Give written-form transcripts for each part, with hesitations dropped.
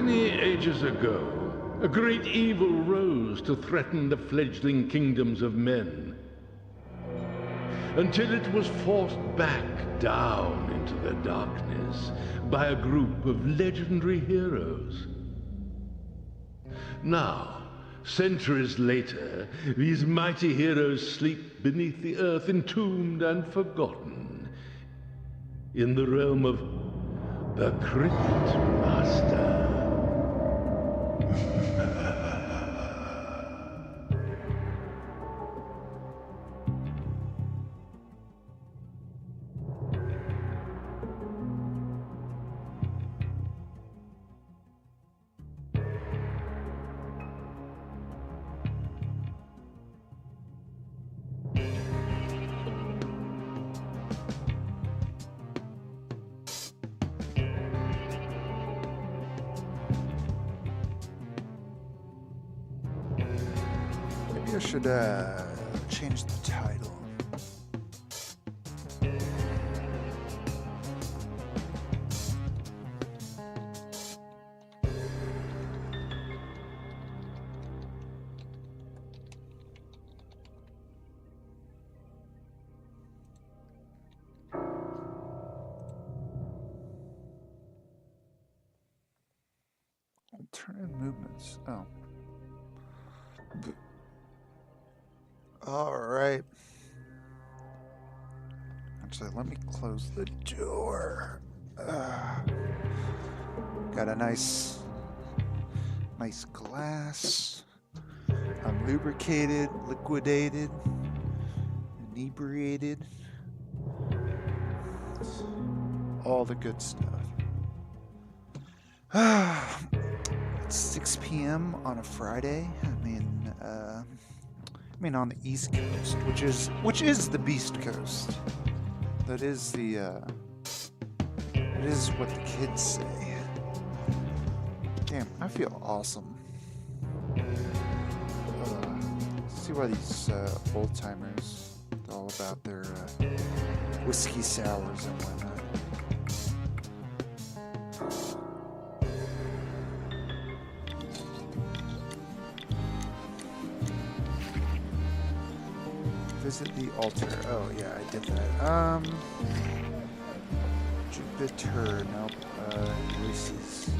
Many ages ago, a great evil rose to threaten the fledgling kingdoms of men, until it was forced back down into the darkness by a group of legendary heroes. Now, centuries later, these mighty heroes sleep beneath the earth, entombed and forgotten, in the realm of the CRYPTMASTER. Maybe I should change the title. Alternative movements. Oh. All right. Actually, let me close the door. Got a nice glass. I'm lubricated, liquidated, inebriated. All the good stuff. It's 6 p.m. on a Friday. I mean on the East Coast, which is the Beast Coast. That is the it is what the kids say. Damn, I feel awesome. See why these old timers, it's all about their whiskey sours and whatnot. Visit the altar. Oh yeah, I did that. Jupiter. Nope. Ulysses.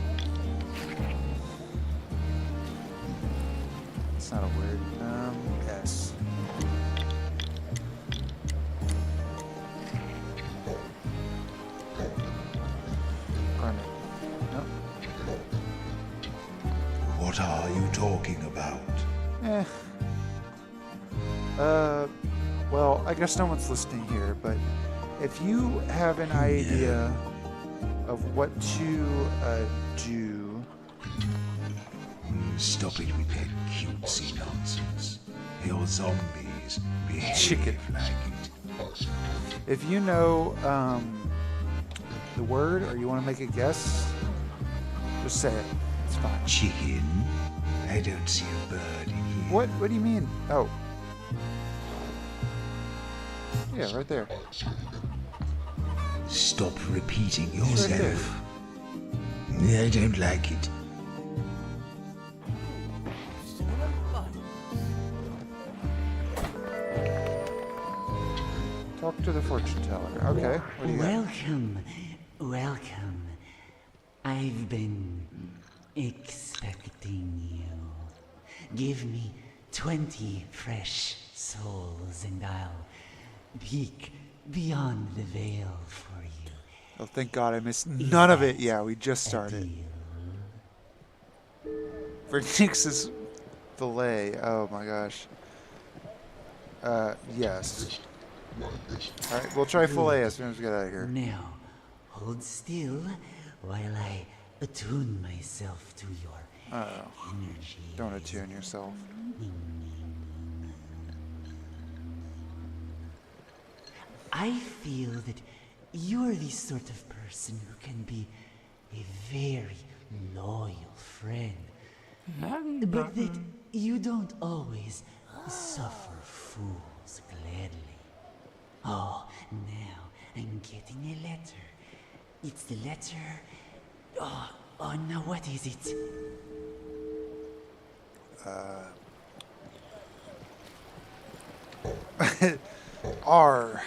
It's not a word. S. Garment. Nope. What are you talking about? Well, I guess no one's listening here, but if you have an idea of what to do... Stop it with that cutesy nonsense. Your zombies behave Chicken. like it. If you know the word, or you want to make a guess, just say it. It's fine. Chicken? I don't see a bird in here. What do you mean? Oh. Yeah, right there. Stop repeating It's right there. yourself. I don't like it. Talk to the fortune teller. Okay. What do you got? Welcome. I've been expecting you. Give me 20 fresh souls and I'll peek beyond the veil for you. Oh, thank God I missed none of it. Yeah, we just started. For Nix's fillet. Oh my gosh. Yes. Alright, we'll try fillet as soon as we get out of here. Now, hold still while I attune myself to your energy. Don't attune yourself. I feel that you're the sort of person who can be a very loyal friend, but that you don't always suffer fools gladly. Oh, now I'm getting a letter. It's the letter Oh, now what is it? R. R.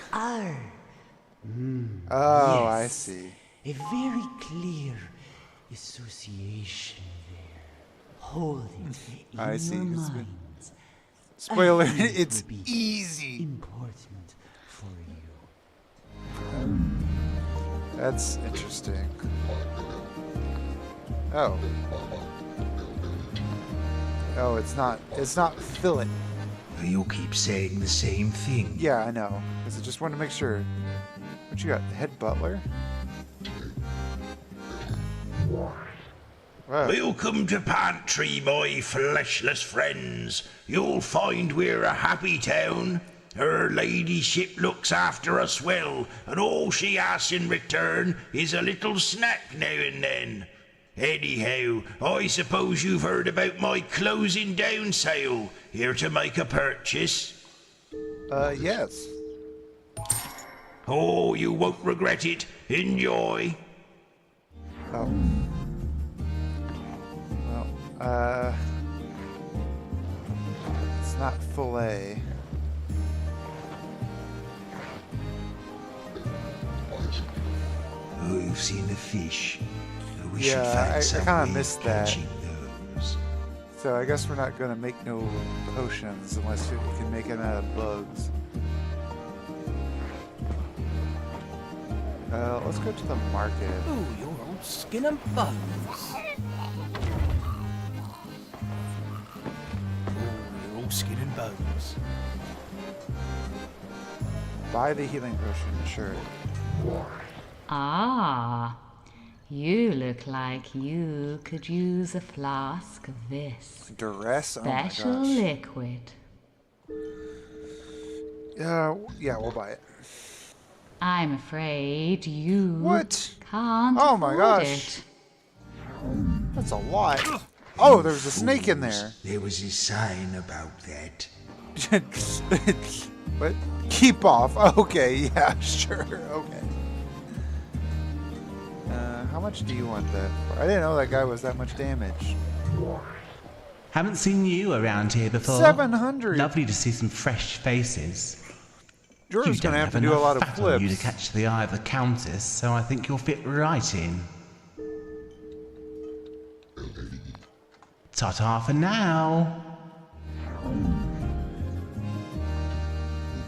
Oh, I Yes. see. A very clear association there. Hold it in I see, your 'cause we- mind. Spoiler, I feel it it's will be easy. important for you. That's interesting. Oh. Oh, it's not fillet. You keep saying the same thing. Yeah, I know. Because I just wanted to make sure. What you got? Head butler? Wow. Welcome to Pantry, my fleshless friends. You'll find we're a happy town. Her ladyship looks after us well, and all she asks in return is a little snack now and then. Anyhow, I suppose you've heard about my closing down sale. Here to make a purchase? Yes. Oh, you won't regret it. Enjoy. Oh. Well, it's not fillet. Oh, you've seen the fish. We should Yeah, find I some kinda way of missed that. catching those. So I guess we're not gonna make no potions unless we can make them out of bugs. Let's go to the market. Ooh, your old skin and bones. Ooh, your old skin and bones. Buy the healing potion, sure. Ah, you look like you could use a flask of this Duress? Oh my special gosh. liquid. Yeah, we'll buy it. I'm afraid you What? can't Oh my afford gosh. it. That's a lot. Oh, there's a snake in there. There was a sign about that. What? Keep off. Okay, yeah, sure. Okay. How much do you want that for? I didn't know that guy was that much damage. Haven't seen you around here before. 700. Lovely to see some fresh faces. Jordan's You gonna don't have to do a enough lot of fat on you to flips. catch the eye of the Countess, so I think you'll fit right in. Ta-ta for now.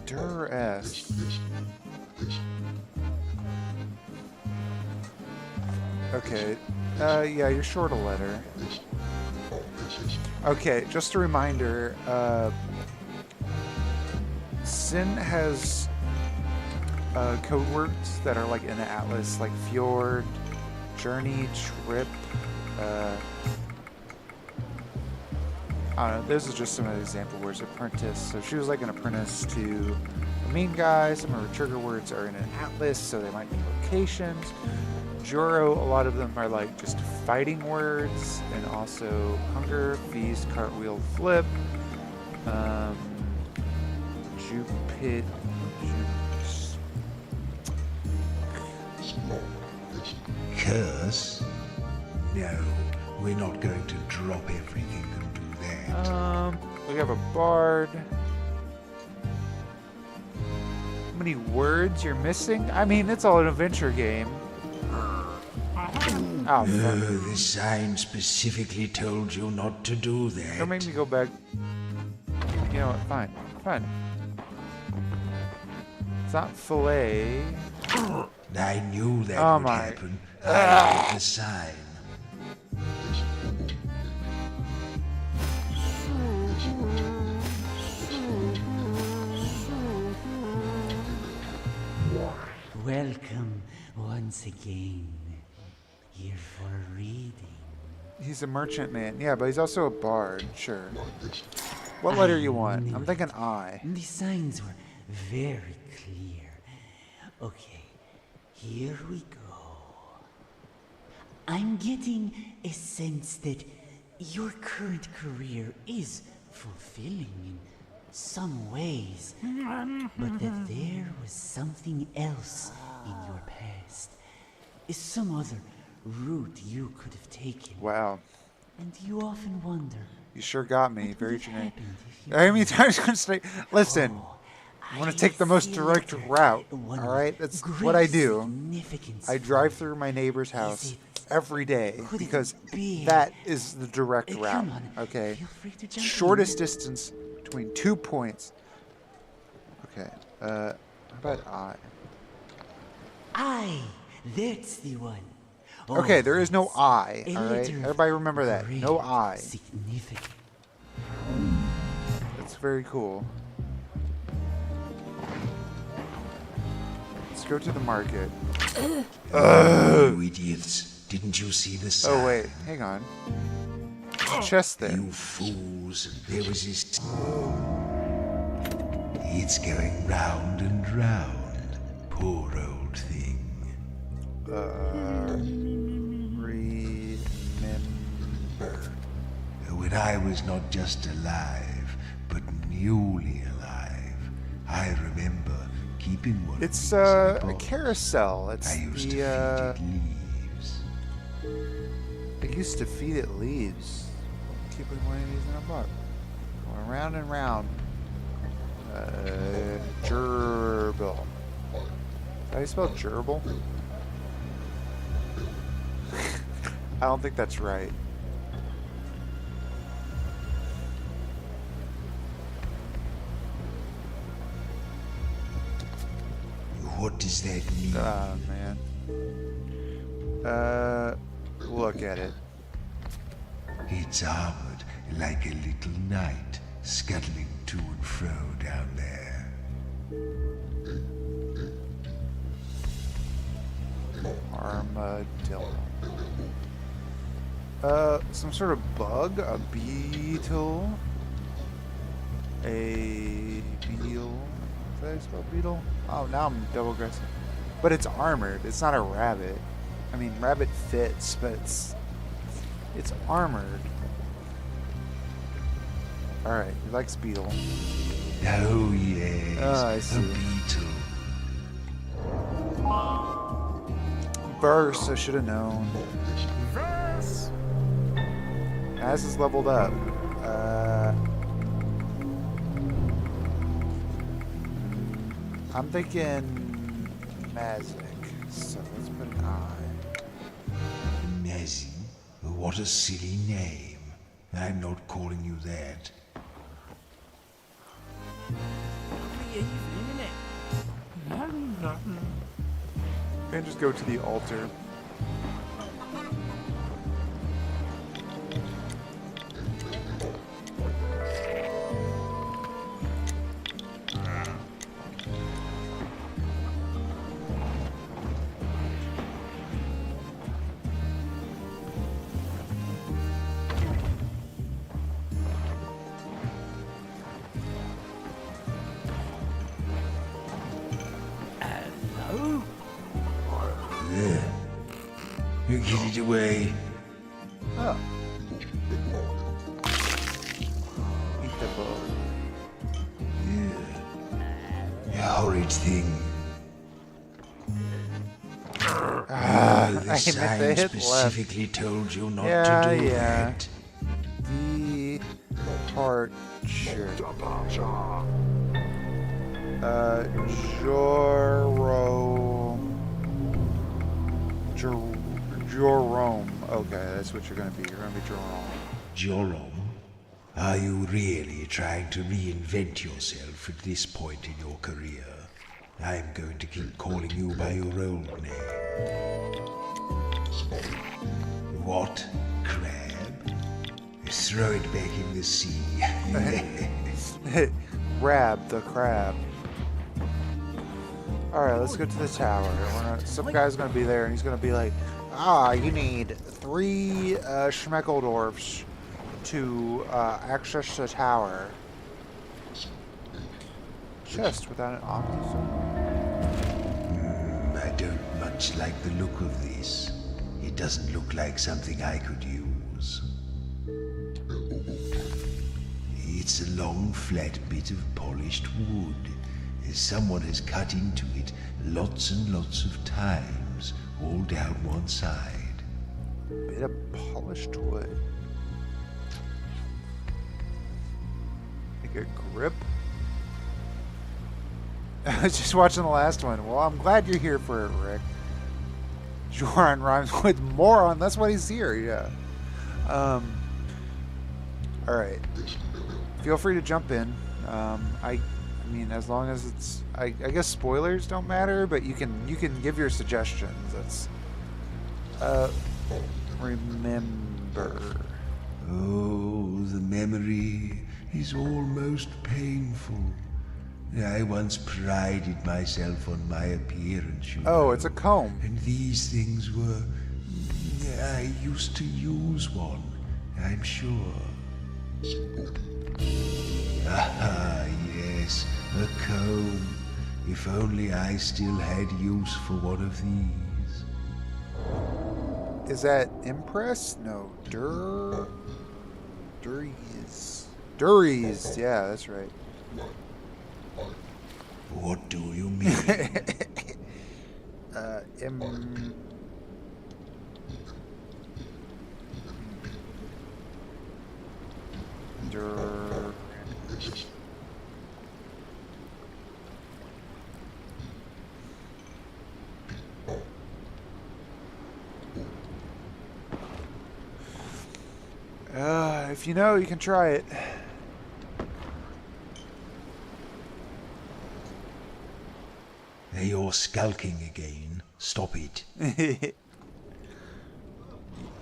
Duress. Okay. Yeah, you're short a letter. Okay, just a reminder, Sin has code words that are like in the atlas, like fjord, journey, trip, I don't know, this is just some example words. Apprentice, so she was like an apprentice to the mean guy. Some of her trigger words are in an atlas, so they might be locations. Joro, a lot of them are like just fighting words, and also hunger, feast, cartwheel, flip. Jupit, Curse? No, we're not going to drop everything and do that. we have a bard. How many words you're missing? I mean, it's all an adventure game. Oh, fuck. The sign specifically told you not to do that. Don't make me go back. You know what? Fine. Fine. It's not fillet. I knew that Oh would my- happen. I read the sign. Welcome once again. Here for reading. He's a merchant man. Yeah, but he's also a bard. Sure. What letter you want? I'm thinking I. The signs were very clear. Okay, here we go. I'm getting a sense that your current career is fulfilling in some ways, but that there was something else in your past. Some other route you could have taken. Wow. And you often wonder. You sure got me. what Very would have generic. happened if you I mean, times gonna say, listen, Oh, I'm gonna take the most direct route. Alright? That's what I do. I drive through my neighbor's house every day because that is the direct route. Come on, Okay? feel free to jump Shortest distance between 2 points. Okay. How about I. That's the one. Okay, there is no I. A Alright? letter of Everybody remember that. No great I. significance. That's very cool. Let's go to the market. You idiots. Didn't you see the sign? Oh, wait. Hang on. Chest there. You fools. There was this... It's going round and round. Poor old thing. Remember. When I was not just alive, but newly alive, I remember keeping one It's of these in a box. carousel. It's I used to the feed it leaves. I used to feed it leaves. Keeping one of these in a box. Going round and round. Gerbil. Is that how you spell gerbil? I don't think that's right. What does that mean? Oh, man. Look at it. It's armored like a little knight, scuttling to and fro down there. Armadillo. Some sort of bug? A beetle? A beetle? Is that how you spell beetle? Oh, now I'm double guessing. But it's armored. It's not a rabbit. I mean, rabbit fits, but it's armored. Alright, he likes beetle. Oh yes, Oh, I a see. beetle. Verse, I should have known. As is leveled up. I'm thinking Mazik, so let's put an I. Nezzy? What a silly name. I'm not calling you that. And just go to the altar. Hello? You get it away. Oh. Eat the bug. You horrid thing. I The meant to sign hit left. specifically told you not Yeah, to do yeah. that. Departure. Jerome. Okay, that's what you're gonna be. You're gonna be Jerome. Joram, are you really trying to reinvent yourself at this point in your career? I'm going to keep calling you by your old name. What? Crab? Throw it back in the sea. Rab the crab. Alright, let's go to the tower. Some guy's gonna be there and he's gonna be like, you need 3 Schmeckeldorfs to access the tower. Chest without an optimism. I don't much like the look of this. It doesn't look like something I could use. It's a long, flat bit of polished wood. Someone has cut into it lots and lots of times, all down one side. Bit of polished wood. Like a grip. I was just watching the last one. Well, I'm glad you're here for it, Rick. Joran rhymes with moron. That's why he's here, yeah. Alright. Feel free to jump in. I mean, as long as it's... I guess spoilers don't matter, but you can give your suggestions. That's... remember. Oh, the memory is almost painful. I once prided myself on my appearance, you Oh, know, it's a comb. and these things were... I used to use one, I'm sure. Ah, yes, a comb. If only I still had use for one of these. Is that Impress? No. Duries. Duries. Yeah, that's right. What do you mean? If you know, you can try it. You're skulking again. Stop it.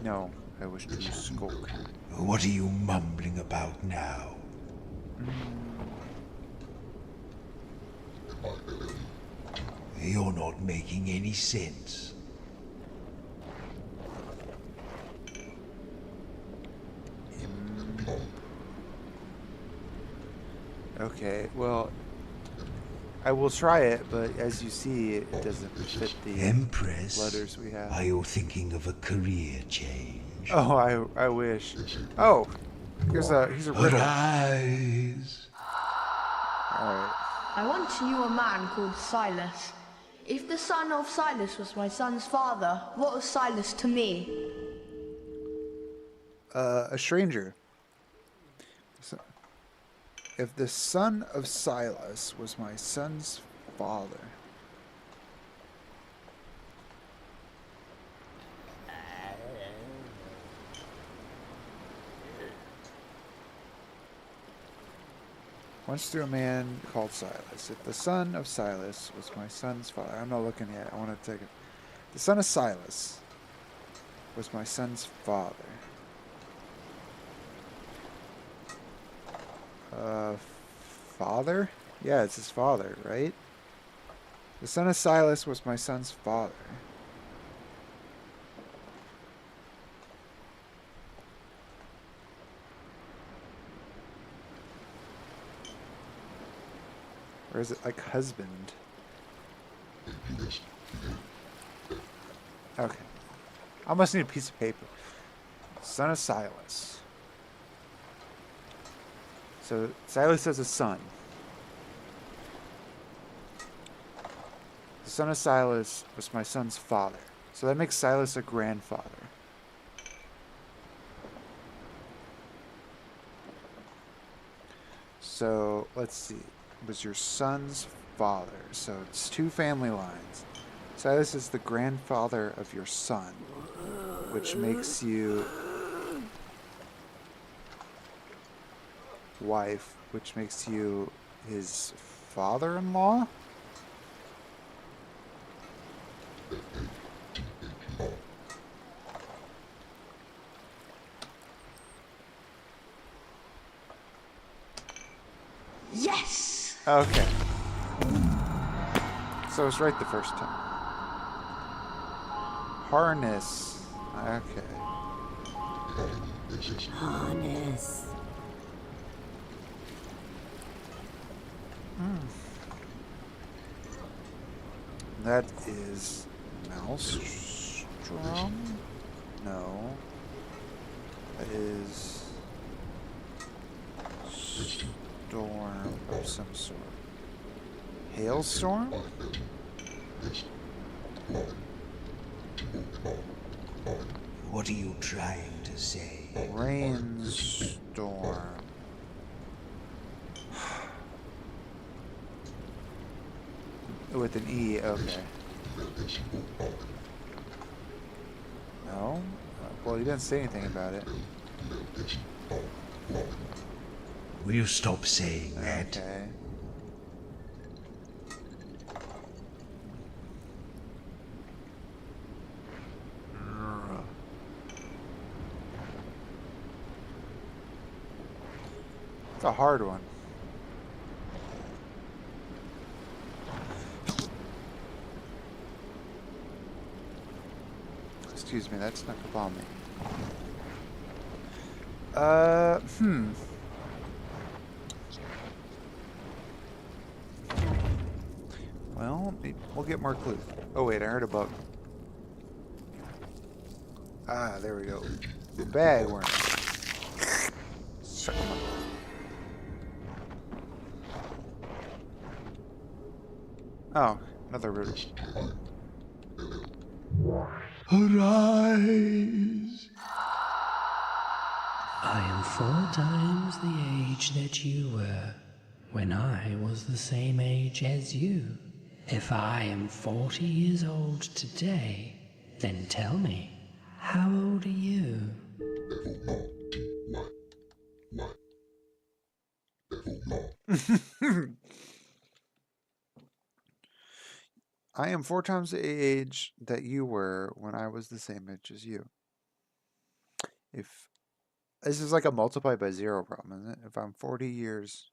No, I wish to skulk. What are you mumbling about now? You're not making any sense. Okay, well, I will try it, but as you see, it doesn't fit the Empress, letters we have. are you thinking of a career change? Oh, I wish. Oh, he's a riddle. Arise! Alright. I once knew a man called Silas. If the son of Silas was my son's father, what was Silas to me? A stranger. So, if the son of Silas was my son's father. Once through a man called Silas. If the son of Silas was my son's father. I'm not looking yet. I want to take it. The son of Silas was my son's father. Father? Yeah, it's his father, right? The son of Silas was my son's father. Or is it like husband? Okay. I must need a piece of paper. Son of Silas. So Silas has a son. The son of Silas was my son's father. So that makes Silas a grandfather. So let's see. It was your son's father. So it's two family lines. Silas is the grandfather of your son, which makes you wife, which makes you his father-in-law? Yes! Okay. So I was right the first time. Harness. Okay. Harness. That is Maelstrom? No. That is storm of some sort. Hailstorm? What are you trying to say? Rainstorm. With an E, okay. No? Well, you didn't say anything about it. Will you stop saying that? Okay. It's a hard one. Excuse me, that snuck up on me. Well, we'll get more clues. Oh wait, I heard a bug. Ah, there we go. Bagworm. Suck 'em up. Oh, another riddle. Arise! I am 4 times the age that you were when I was the same age as you. If I am 40 years old today, then tell me, how old are you? I am 4 times the age that you were when I was the same age as you. If this is like a multiply by 0 problem, isn't it? If I'm 40 years.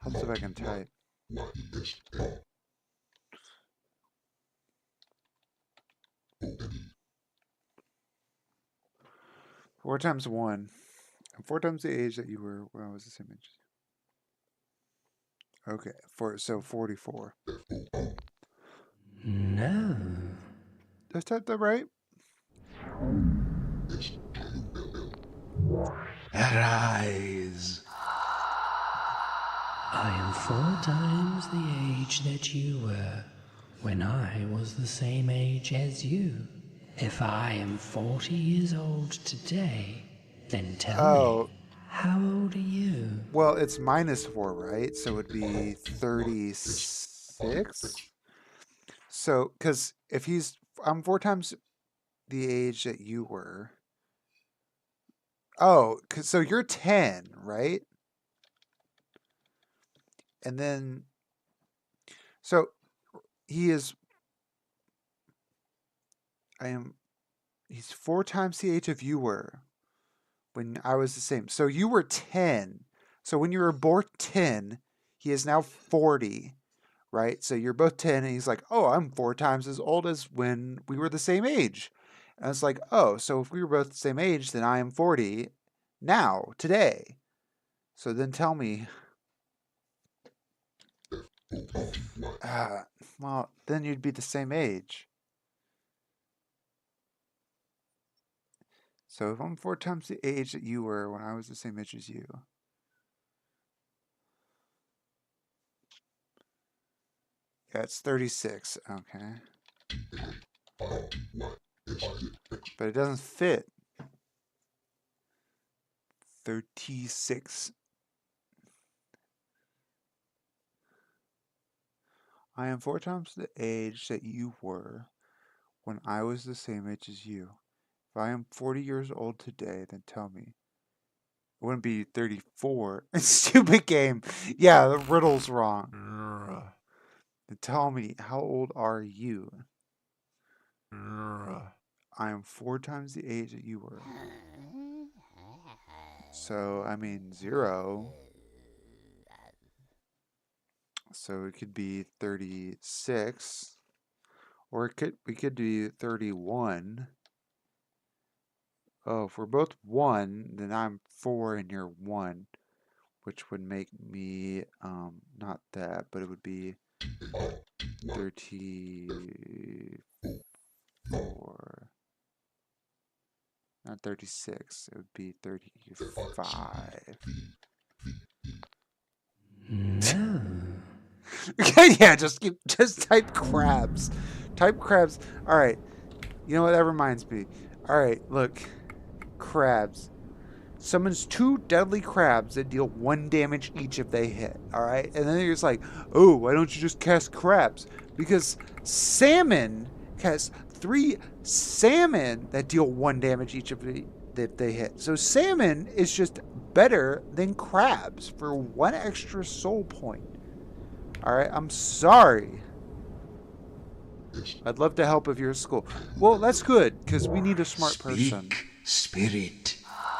Helps if I can type. 4 times 1. And 4 times the age that you were when I was the same age. Okay, so 44. No. Did I type that right? Arise! I am 4 times the age that you were when I was the same age as you. If I am 40 years old today, then tell me, how old are you? Well, it's -4, right? So it'd be 36. So, because if I'm 4 times the age that you were. Oh, so you're 10, right? And then, so he's 4 times the age of you were when I was the same. So you were 10. So when you were born 10, he is now 40, right? So you're both 10, and he's like, oh, I'm 4 times as old as when we were the same age. And it's like, oh, so if we were both the same age, then I am 40 now, today. So then tell me. Well, then you'd be the same age. So if I'm 4 times the age that you were when I was the same age as you. Yeah, it's 36. Okay. But it doesn't fit. 36. I am 4 times the age that you were when I was the same age as you. If I am 40 years old today, then tell me. It wouldn't be 34. Stupid game. Yeah, the riddle's wrong. Then tell me, how old are you? I am 4 times the age that you were. So, I mean, 0. So it could be 36. Or we could do 31. Oh, if we're both 1, then I'm 4 and you're 1. Which would make me, not that, but it would be 34. Not 36. It would be 35. No. Yeah, just type crabs. Type crabs. All right. You know what? That reminds me. All right, look. Crabs. Summons 2 deadly crabs that deal 1 damage each if they hit. All right, and then you're just like, oh, why don't you just cast crabs? Because salmon casts 3 salmon that deal 1 damage each if they hit. So salmon is just better than crabs for 1 extra soul point. All right, I'm sorry. I'd love to help if you're at school. Well, that's good because we need a smart person. Spirit.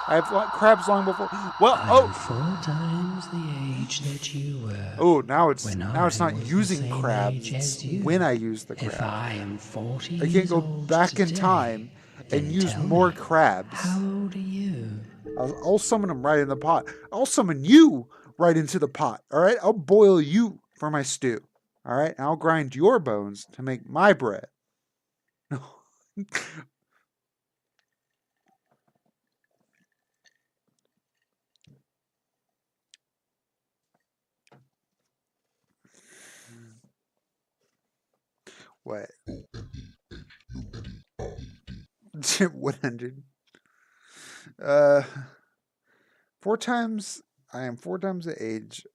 I've crabs long before. Well, I'm 4 times the age that you were. Oh, now it's when not I was using the same crabs. age as It's you. when I use the If crab. I am 40 I can't years go old back in today, time and then use tell more me, crabs. How old are you? I'll summon them right in the pot. I'll summon you right into the pot. All right, I'll boil you for my stew. All right, and I'll grind your bones to make my bread. What? 100. 4 times. I am 4 times the age.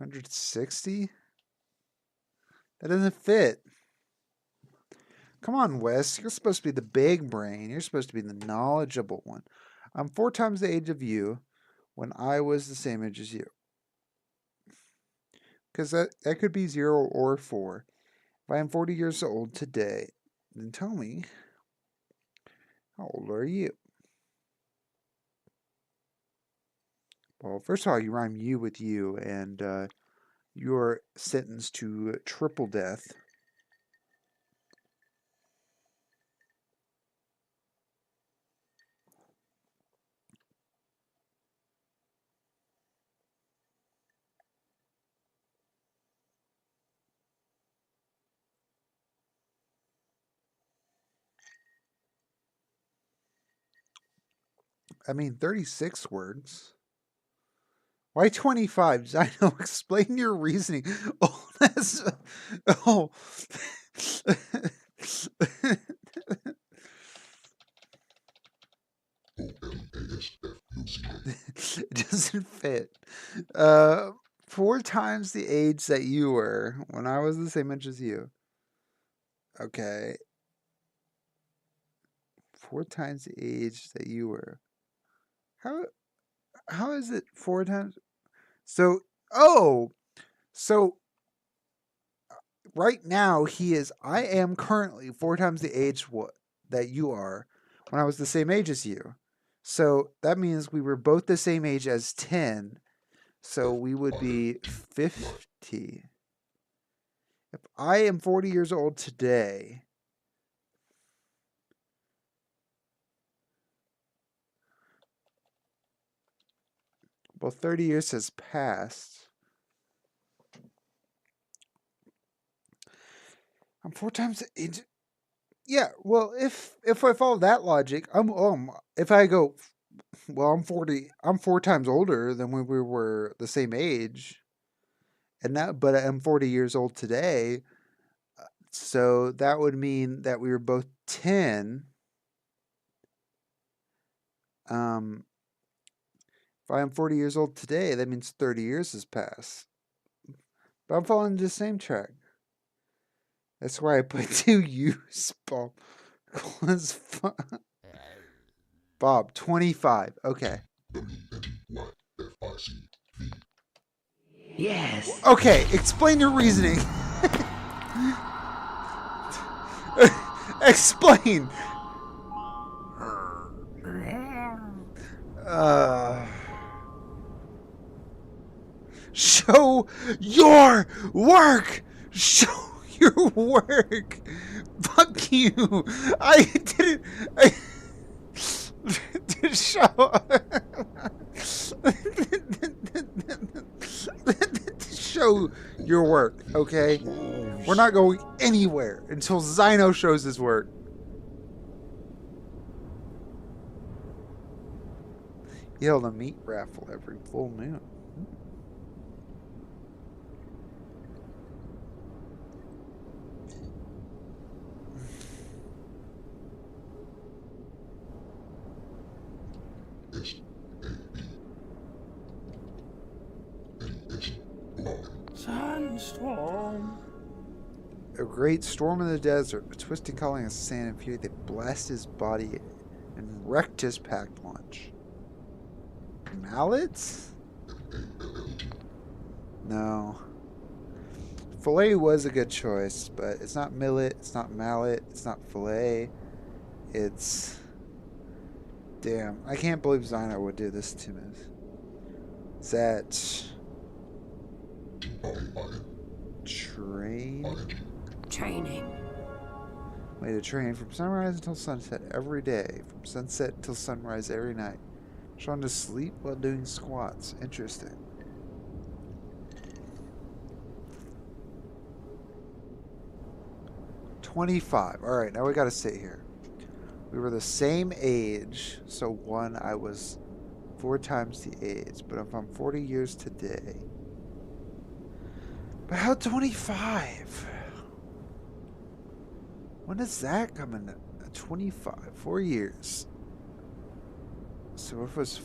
$160? That doesn't fit. Come on, Wes. You're supposed to be the big brain. You're supposed to be the knowledgeable one. I'm 4 times the age of you when I was the same age as you. Because that could be 0 or 4. If I am 40 years old today, then tell me, how old are you? Well, first of all, you rhyme you with you, and you're sentenced to triple death. I mean, 36 words. Why 25? Zino, explain your reasoning. Oh, that's... Oh. It doesn't fit. 4 times the age that you were when I was the same age as you. Okay. 4 times the age that you were. How is it 4 times? So right now I am currently 4 times the age that you are when I was the same age as you. So that means we were both the same age as 10. So we would be 50. If I am 40 years old today, well, 30 years has passed. I'm 4 times the age. Yeah, well, if I follow that logic, if I go, well, I'm 40. I'm 4 times older than when we were the same age, but I'm 40 years old today. So that would mean that we were both 10. If I am 40 years old today, that means 30 years has passed. But I'm following the same track. That's why I put 2 U's, Bob. Bob, 25. Okay. Yes. Okay, explain your reasoning. Explain. Show your work. Show your work. Fuck you. I didn't. To show. Show your work, okay? We're not going anywhere until Zino shows his work. He held a meat raffle every full moon. Sandstorm. A great storm in the desert, a twisting calling of sand and fury that blasted his body and wrecked his packed lunch. Mallets? No. Filet was a good choice, but it's not millet, it's not mallet, it's not filet. It's... Damn, I can't believe Zyno would do this to me. Is that... Train? Training. Way to train from sunrise until sunset every day. From sunset until sunrise every night. Trying to sleep while doing squats. Interesting. $25. Alright, now we gotta sit here. We were the same age, so one, I was 4 times the age. But if I'm 40 years today... But how 25? When does that come in? 25. 4 years. So if it was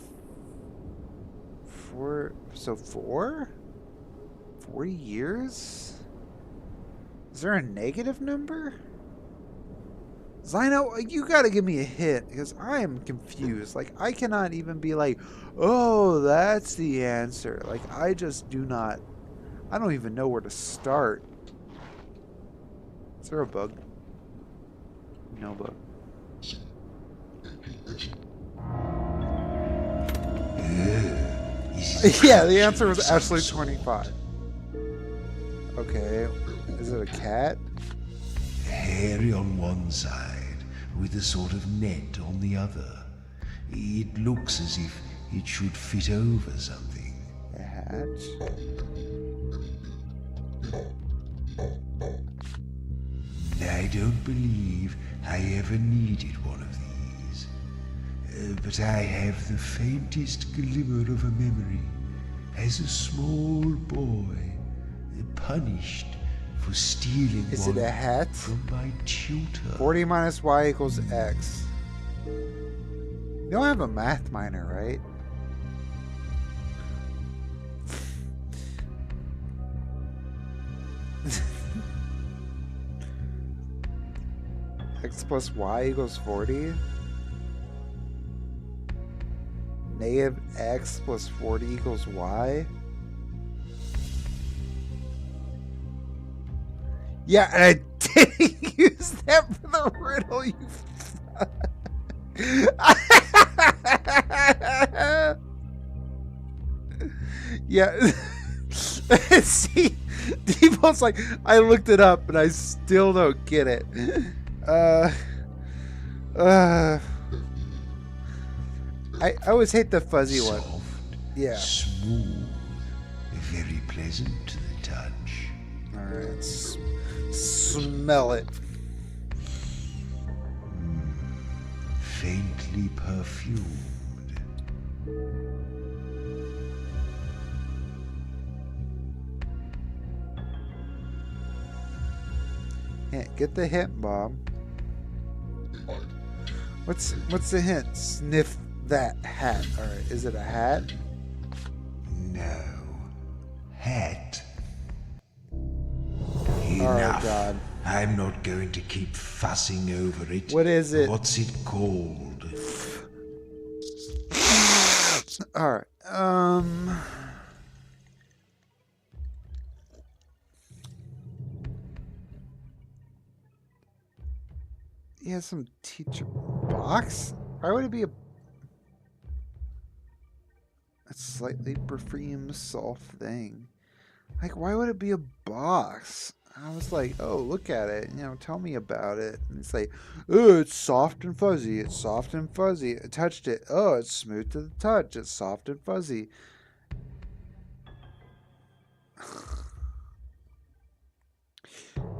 4... So 4? 40 years? Is there a negative number? Zyno, you gotta give me a hint, because I am confused. Like, I cannot even be like, oh, that's the answer. Like, I just do not... I don't even know where to start. Is there a bug? No bug. Yeah, the answer was actually 25. Okay, is it a cat? Hairy on one side, with a sort of net on the other. It looks as if it should fit over something. A hat? I don't believe I ever needed one of these. But I have the faintest glimmer of a memory as a small boy, punished for stealing Is one it a hat? from my tutor. 40 minus y equals x. You don't have a math minor, right? X plus y equals 40? Negative x plus 40 equals y? Yeah, and I didn't use that for the riddle, you Yeah. See, Deeple's like, I looked it up and I still don't get it. I always hate the fuzzy one. Soft, Yeah. smooth, very pleasant to the touch. Alright, smell it. Faintly perfumed. Yeah, get the hint, Bob. What's the hint? Sniff that hat. Alright, is it a hat? No. Hat. Oh Enough. god. I'm not going to keep fussing over it. What is it? What's it called? Alright, he has some teacher box? Why would it be a slightly perfumed soft thing? Like, why would it be a box? I was like, oh, look at it. You know, tell me about it. And it's like, oh, it's soft and fuzzy. It's soft and fuzzy. I touched it. Oh, it's smooth to the touch. It's soft and fuzzy.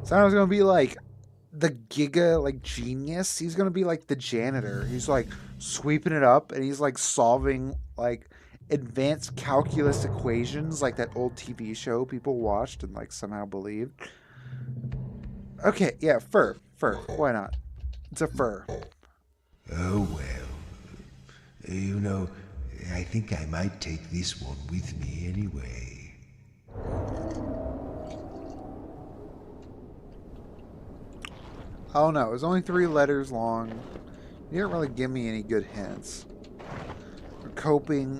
So I was going to be like, the giga like genius. He's gonna be like the janitor. He's like sweeping it up, and he's like solving like advanced calculus equations, like that old TV show people watched and like somehow believed. Okay, yeah, fur. Why not? It's a fur. Oh well. You know, I think I might take this one with me anyway. I don't know. It was only 3 letters long. You didn't really give me any good hints. Coping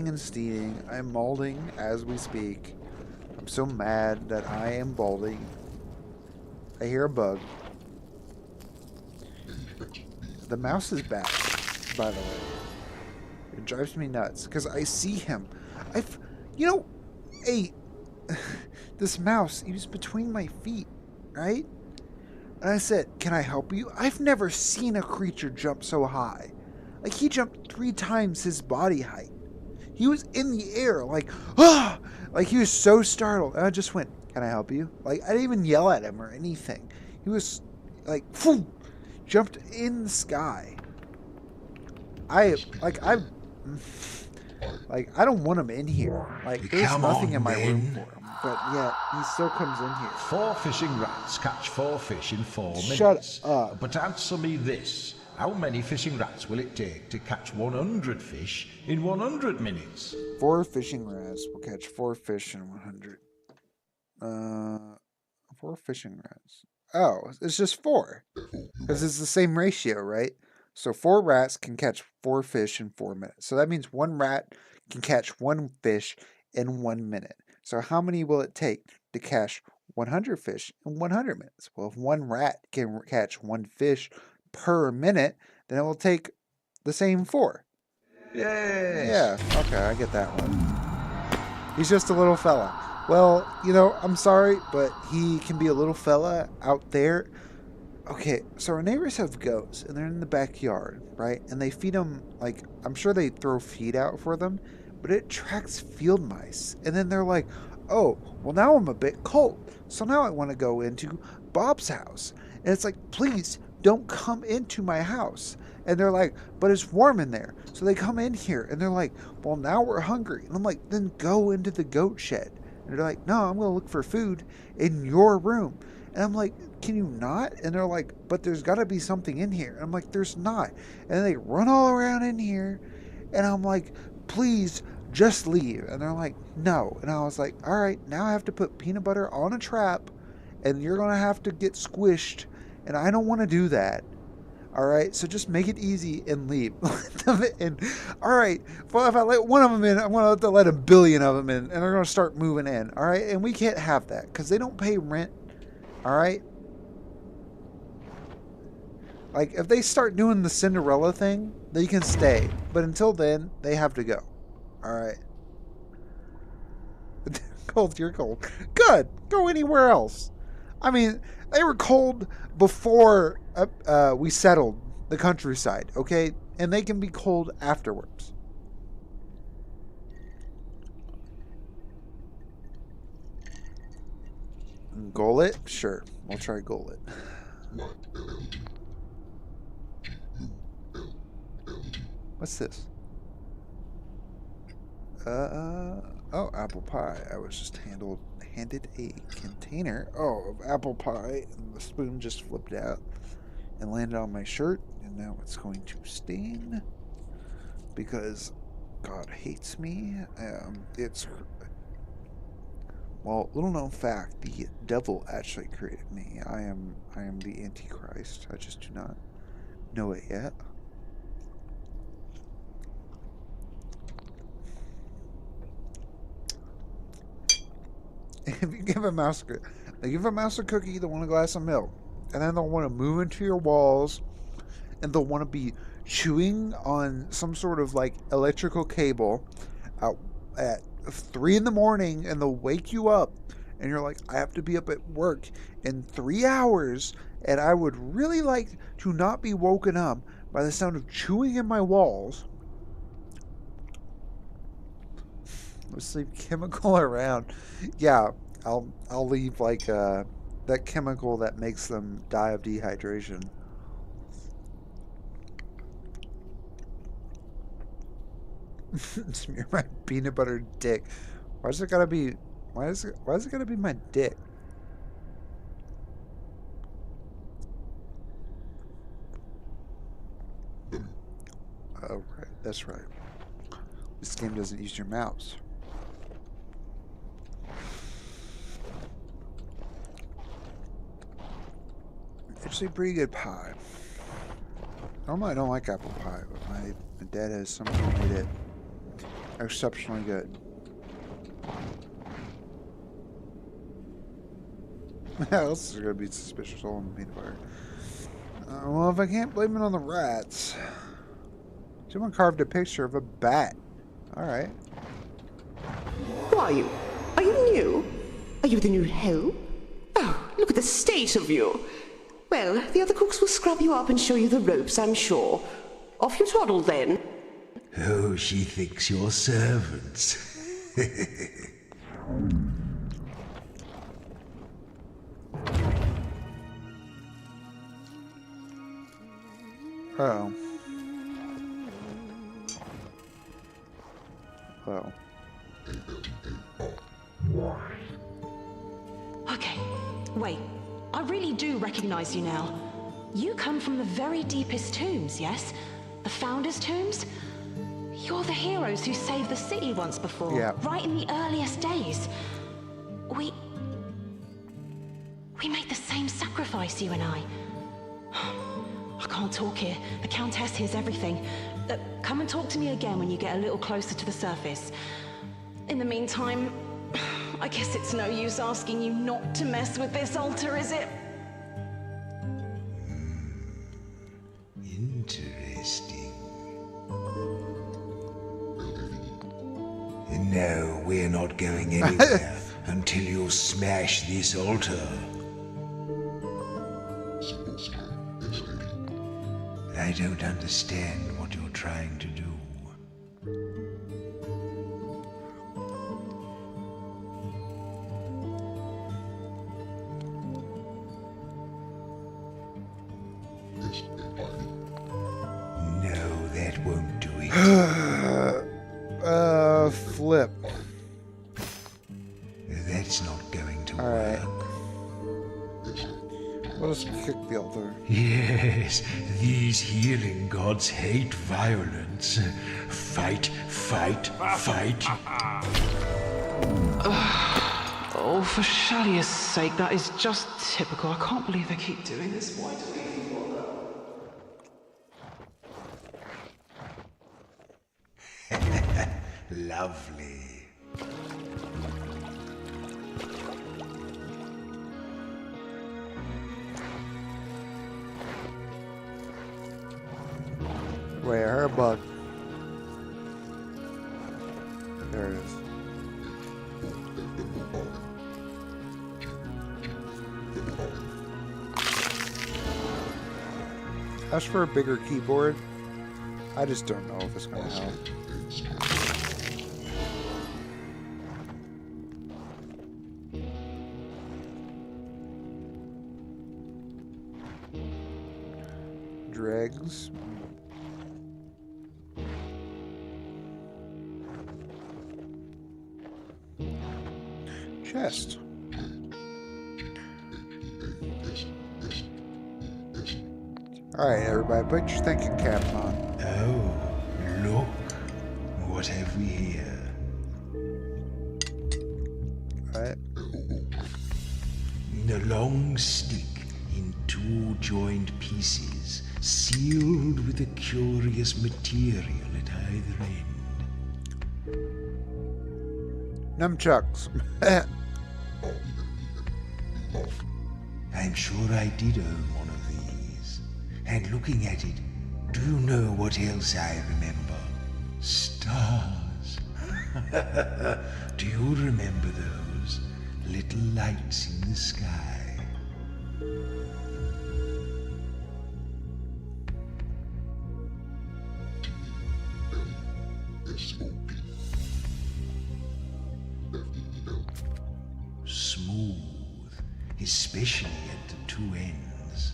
and stealing. I'm molding as we speak. I'm so mad that I am balding. I hear a bug. The mouse is back, by the way. It drives me nuts because I see him. This mouse, he was between my feet, right? And I said, "Can I help you?" I've never seen a creature jump so high. Like, he jumped 3 times his body height. He was in the air, like, ah! Like, he was so startled. And I just went, "Can I help you?" Like, I didn't even yell at him or anything. He was, like, phew, jumped in the sky. I don't want him in here. Like, there's nothing in my room for him. But yeah, he still comes in here. 4 fishing rats catch 4 fish in 4 minutes. Shut up. But answer me this. How many fishing rats will it take to catch 100 fish in 100 minutes? 4 fishing rats will catch 4 fish in 100. 4 fishing rats. Oh, it's just 4. Because it's the same ratio, right? So 4 rats can catch 4 fish in 4 minutes. So that means 1 rat can catch 1 fish in 1 minute. So how many will it take to catch 100 fish in 100 minutes? Well, if 1 rat can catch 1 fish per minute, then it will take the same 4. Yes. Yeah, okay, I get that one. He's just a little fella. Well, I'm sorry, but he can be a little fella out there. Okay, so our neighbors have goats, and they're in the backyard, right? And they feed them, like, I'm sure they throw feed out for them, but it attracts field mice. And then they're like, "Oh, well, now I'm a bit cold, so now I want to go into Bob's house." And it's like, "Please don't come into my house." And they're like, "But it's warm in there." So they come in here, and they're like, "Well, now we're hungry." And I'm like, "Then go into the goat shed." And they're like, "No, I'm going to look for food in your room." And I'm like, "Can you not?" And they're like, "But there's got to be something in here." And I'm like, "There's not." And they run all around in here. And I'm like, "Please just leave." And they're like, "No." And I was like, "All right, now I have to put peanut butter on a trap. And you're going to have to get squished. And I don't want to do that. All right, so just make it easy and leave." And all right, well, if I let one of them in, I'm going to have to let 1 billion of them in. And they're going to start moving in. All right, and we can't have that because they don't pay rent. All right. Like, if they start doing the Cinderella thing, they can stay. But until then, they have to go. All right. Cold, you're cold. Good. Go anywhere else. I mean, they were cold before we settled the countryside, okay? And they can be cold afterwards. Gullet? Sure. We'll try gullet. What's this? Oh, apple pie. I was just handed a container, of apple pie, and the spoon just flipped out and landed on my shirt, and now it's going to stain because God hates me. Well, little known fact, the devil actually created me. I am the Antichrist. I just do not know it yet. If you give a mouse a cookie, they'll want a glass of milk. And then they'll want to move into your walls, and they'll want to be chewing on some sort of like electrical cable at 3 in the morning, and they'll wake you up, and you're like, "I have to be up at work in 3 hours, and I would really like to not be woken up by the sound of chewing in my walls." Let's leave chemical around. Yeah, I'll leave like that chemical that makes them die of dehydration. Smear my peanut butter dick. Why is it gotta be? Why is it gotta be my dick? Oh right, that's right. This game doesn't use your mouse. Actually, pretty good pie. Normally, I don't like apple pie, but my dad has somehow made it exceptionally good. How else is going to be suspicious all in the peanut butter? Well, if I can't blame it on the rats, someone carved a picture of a bat. All right. Who are you? Are you new? Are you the new help? Oh, look at the state of you. Well, the other cooks will scrub you up and show you the ropes, I'm sure. Off you toddle, then. Oh, she thinks you're servants. Oh. Well. Okay, wait. I really do recognize you now. You come from the very deepest tombs, yes? The Founders' Tombs? You're the heroes who saved the city once before, yeah. Right in the earliest days. We made the same sacrifice, you and I. I can't talk here. The Countess hears everything. Come and talk to me again when you get a little closer to the surface. In the meantime, I guess it's no use asking you not to mess with this altar, is it? Interesting. No, we're not going anywhere until you smash this altar. I don't understand what you're trying to do. No, that won't do it. Flip. That's not going to work. Alright. Let us kick the altar. Yes, these healing gods hate violence. Fight, fight, fight. Oh, for Shalia's sake, that is just typical. I can't believe they keep doing this. Why do we even bother? Lovely. Wait, I heard a bug. There it is. Ask for a bigger keyboard. I just don't know if it's gonna help. Dregs. Chest. Alright, everybody, put your thinking caps on. Oh, look. What have we here? Alright. A long stick in two joined pieces, sealed with a curious material at either end. Nunchucks. I'm sure I did own one of these. And looking at it, do you know what else I remember? Stars. Do you remember those little lights in the sky? Smooth, his especially at the two ends.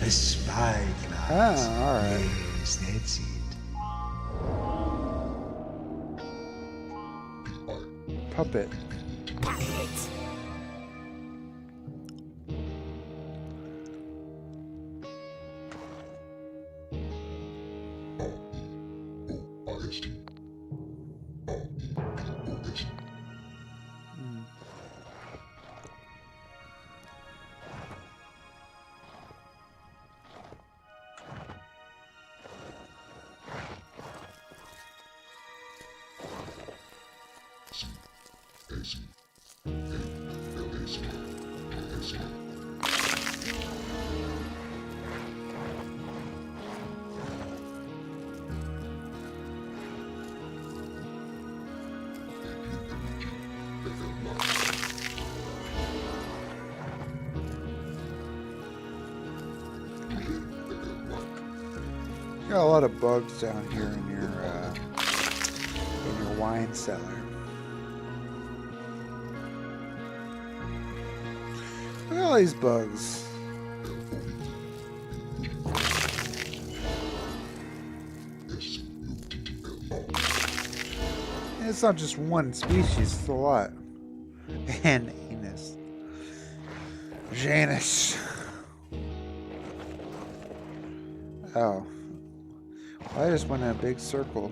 A spyglass. Oh, alright. Yes, that's it. Puppet. Got a lot of bugs down here in your wine cellar. Look at all these bugs. And it's not just one species, it's a lot. And anus. Janus. Oh. I just went in a big circle.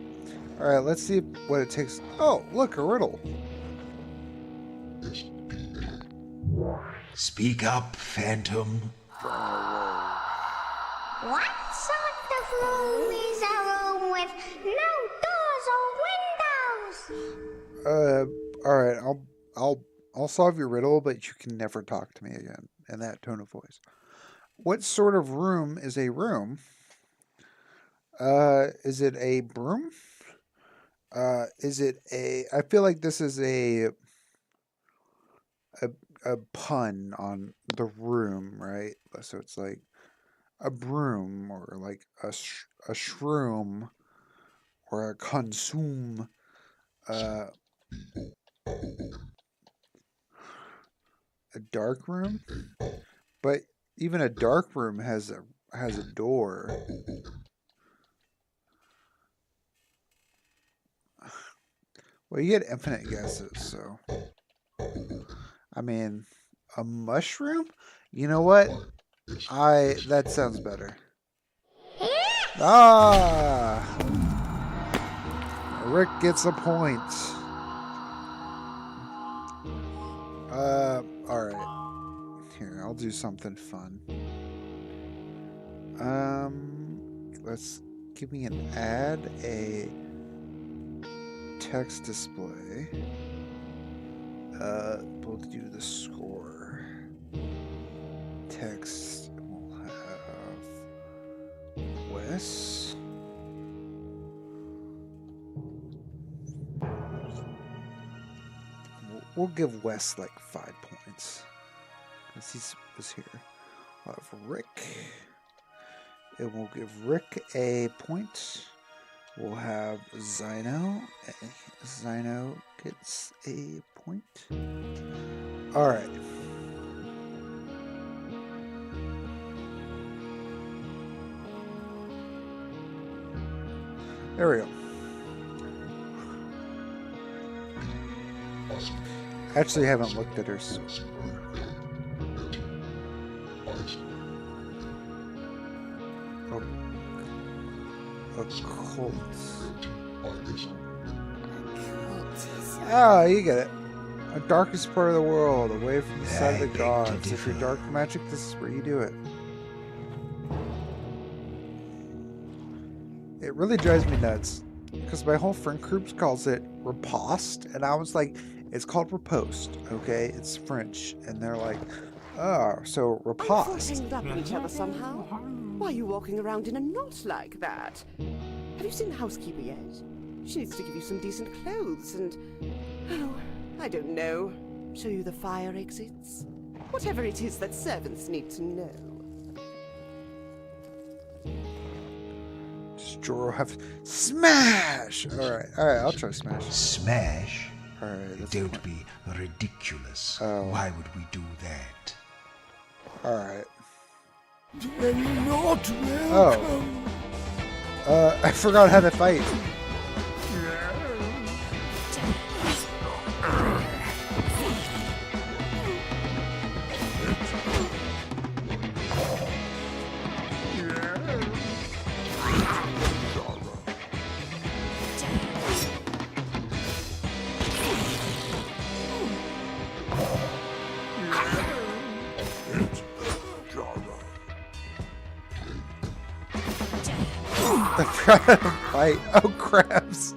Alright, let's see what it takes. Oh, look, a riddle. Speak up, Phantom. What sort of room is a room with no doors or windows? Alright, I'll solve your riddle, but you can never talk to me again in that tone of voice. What sort of room is a room? Is it a broom? Is it a... I feel like this is a pun on the room, right? So it's like a broom or like a shroom or a consume. A dark room? But even a dark room has a door. Well, you get infinite guesses, so... I mean, a mushroom? You know what? That sounds better. Ah! Rick gets a point. Alright. Here, I'll do something fun. Let's... Give me an ad, a... text display. We'll do the score. Text. We'll have Wes. We'll give Wes like 5 points. Because he was here. We'll have Rick. And we'll give Rick a point. We'll have Zyno. Zyno gets a point. Alright. There we go. Actually, I haven't looked at her. Occult. Ah, you get it. The darkest part of the world, away from the side of the gods. If you're dark magic, this is where you do it. It really drives me nuts. Because my whole friend group calls it riposte. And I was like, it's called riposte, okay? It's French. And they're like, oh, so riposte. Hanged up on each other somehow. Why are you walking around in a knot like that? Have you seen the housekeeper yet? She needs to give you some decent clothes and, oh, I don't know, show you the fire exits. Whatever it is that servants need to know. Joro have smash. All right, I'll try smash. Smash? All right, Don't be ridiculous. Oh. Why would we do that? All right. They're not welcome. Oh. I forgot how to fight. I forgot how to fight. Oh, crabs.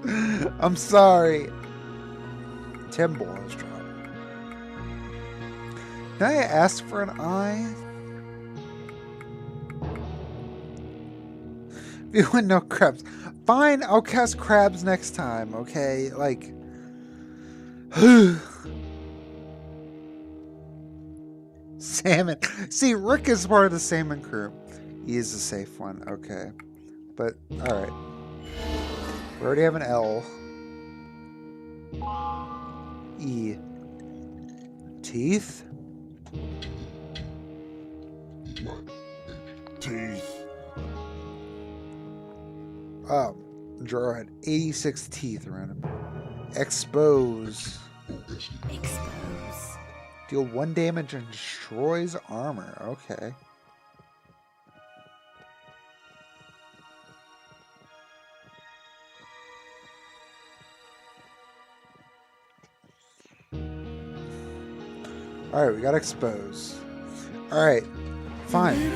I'm sorry. 10 balls drop. Can I ask for an eye? You want no crabs. Fine, I'll cast crabs next time, okay? Like... Salmon. See, Rick is part of the salmon crew. He is a safe one, okay. But, alright. We already have an L. E. Teeth? Teeth. Oh, Joro had 86 teeth around him. Expose. Expose. Deal 1 damage and destroys armor. Okay. Alright, we got expose. Alright, fine.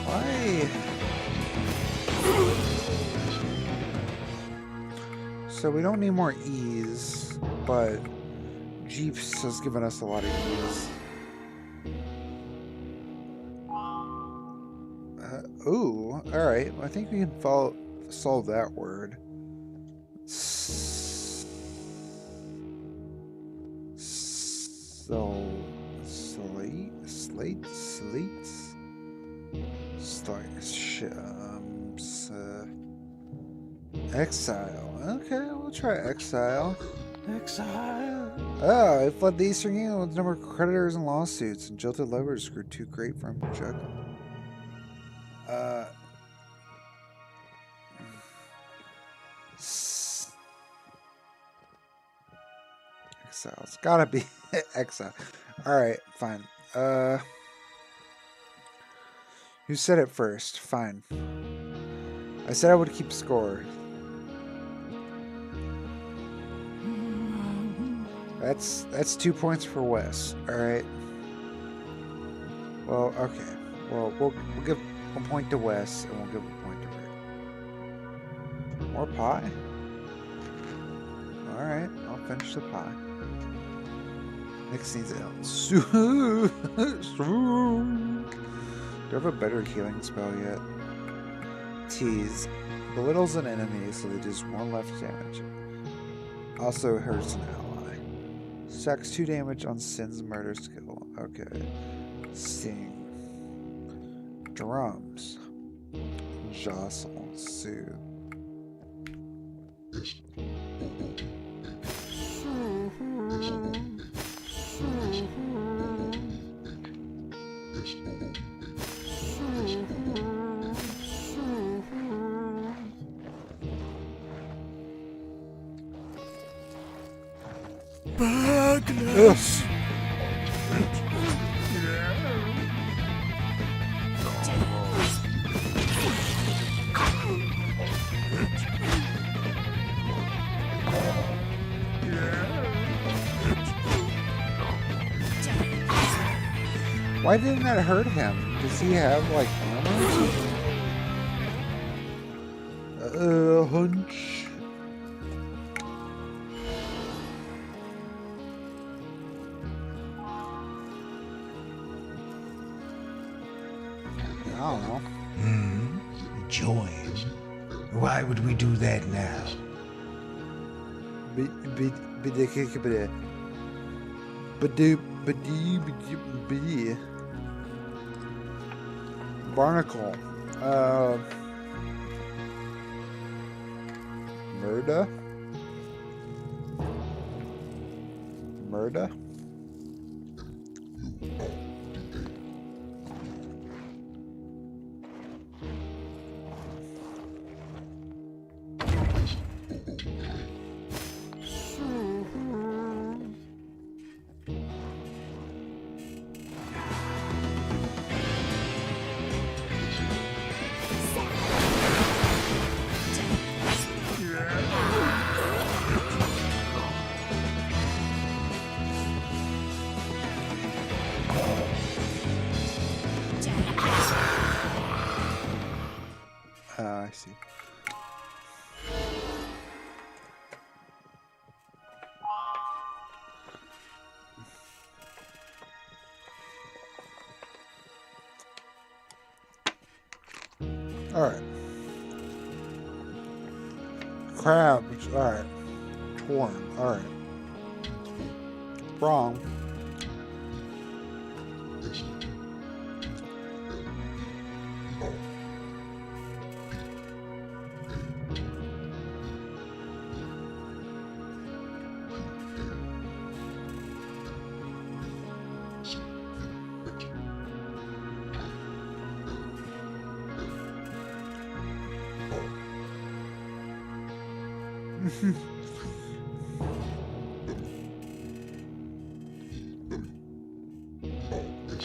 Why? So we don't need more E's, but Jeeps has given us a lot of E's. Ooh, alright. I think we can solve that word. Exile. Okay, we'll try exile. Exile. Oh, I fled the Eastern Union with a number of creditors and lawsuits, and jilted lovers grew too great for him to check. Exile. It's gotta be exile. Alright, fine. Who said it first? Fine. I said I would keep score. That's 2 points for Wes. Alright. Well, okay. Well, we'll give 1 point to Wes, and we'll give 1 point to Rick. More pie? Alright, I'll finish the pie. Next needs L. Do I have a better healing spell yet? Tease. Belittles an enemy, so they do 1 left damage. Also hurts an ally. Stacks 2 damage on Sin's murder skill. Okay. Sting. Drums. Jostle. Soothe. Badness. Why didn't that hurt him? Does he have, like, armor? Hunch. I don't know. Join? Why would we do that now? Barnacle. Murda? Murda? I see. All right. Crabs. All right. Torn. All right. Wrong.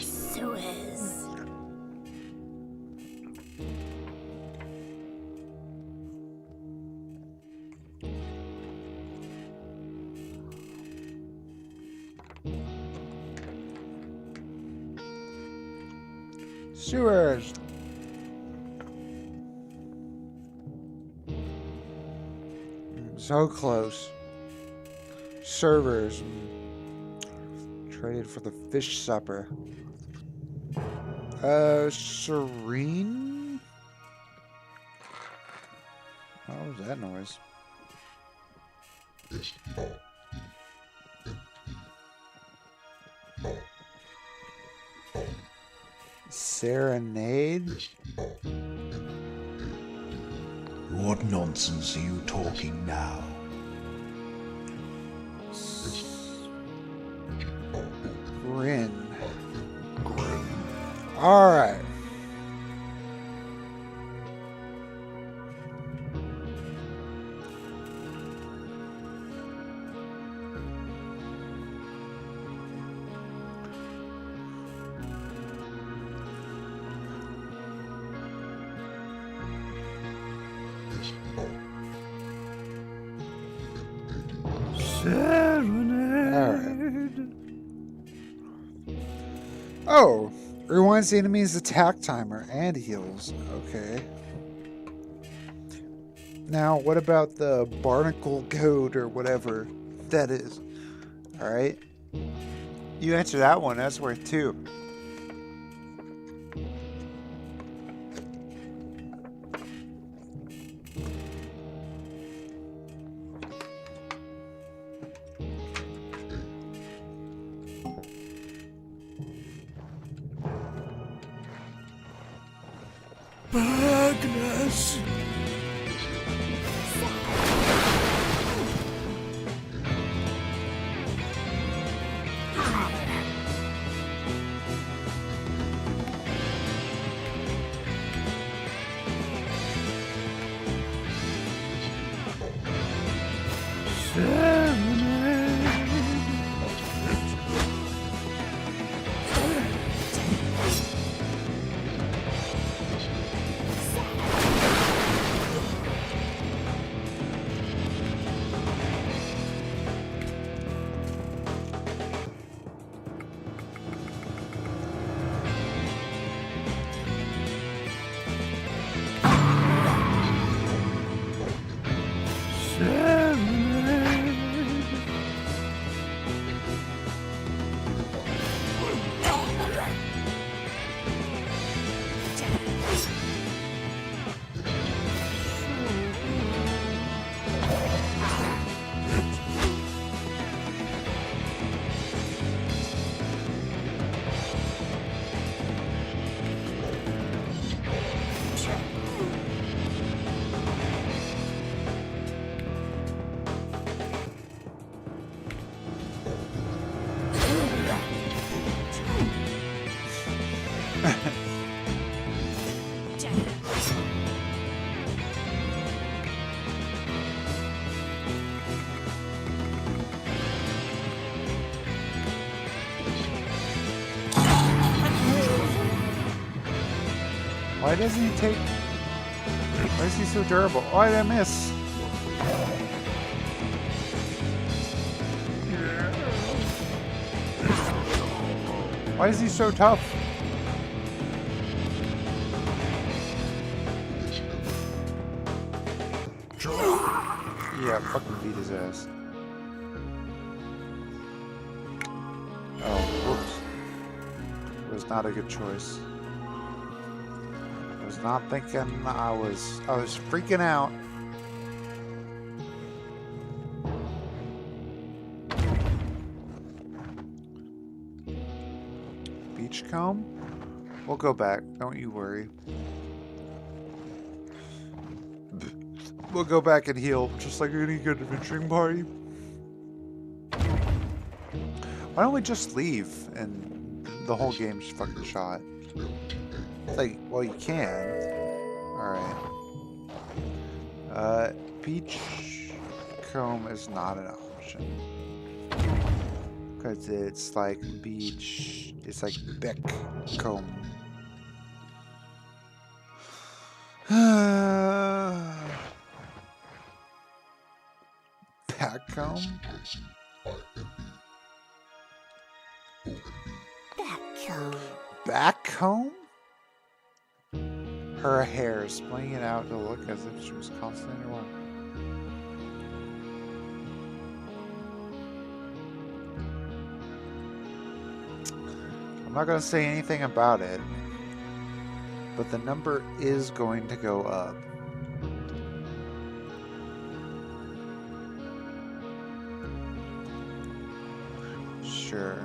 Suez. Sewers. So close. Servers. Traded for the fish supper. Serene? What was that noise? Serenade? What nonsense are you talking now? Grin. All right. Serenade. Oh, rewinds the enemy's attack timer and heals. Okay. Now, what about the barnacle goat or whatever that is? All right. You answer that one. That's worth 2. Agnes. Why doesn't he take... Why is he so durable? Why did I miss? Why is he so tough? Yeah, fucking beat his ass. Oh, whoops. It was not a good choice. I was not thinking. I was freaking out. Beachcomb? We'll go back. Don't you worry. We'll go back and heal, just like any good adventuring party. Why don't we just leave and the whole game's fucking shot? It's like, well, you can. Alright. Beachcomb is not an option. Because it's like beach. It's like Beckcomb. Backcomb? Backcomb? Her hair is splaying it out to look as if she was constantly underwater. I'm not going to say anything about it, but the number is going to go up. Sure.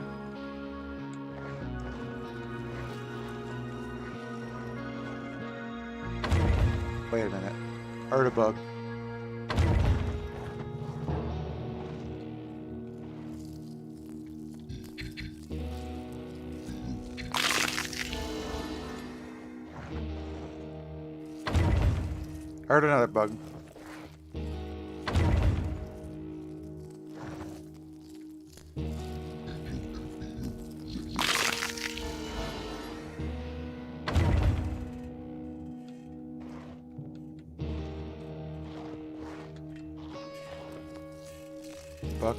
Wait a minute. Heard a bug. Heard another bug. Bug.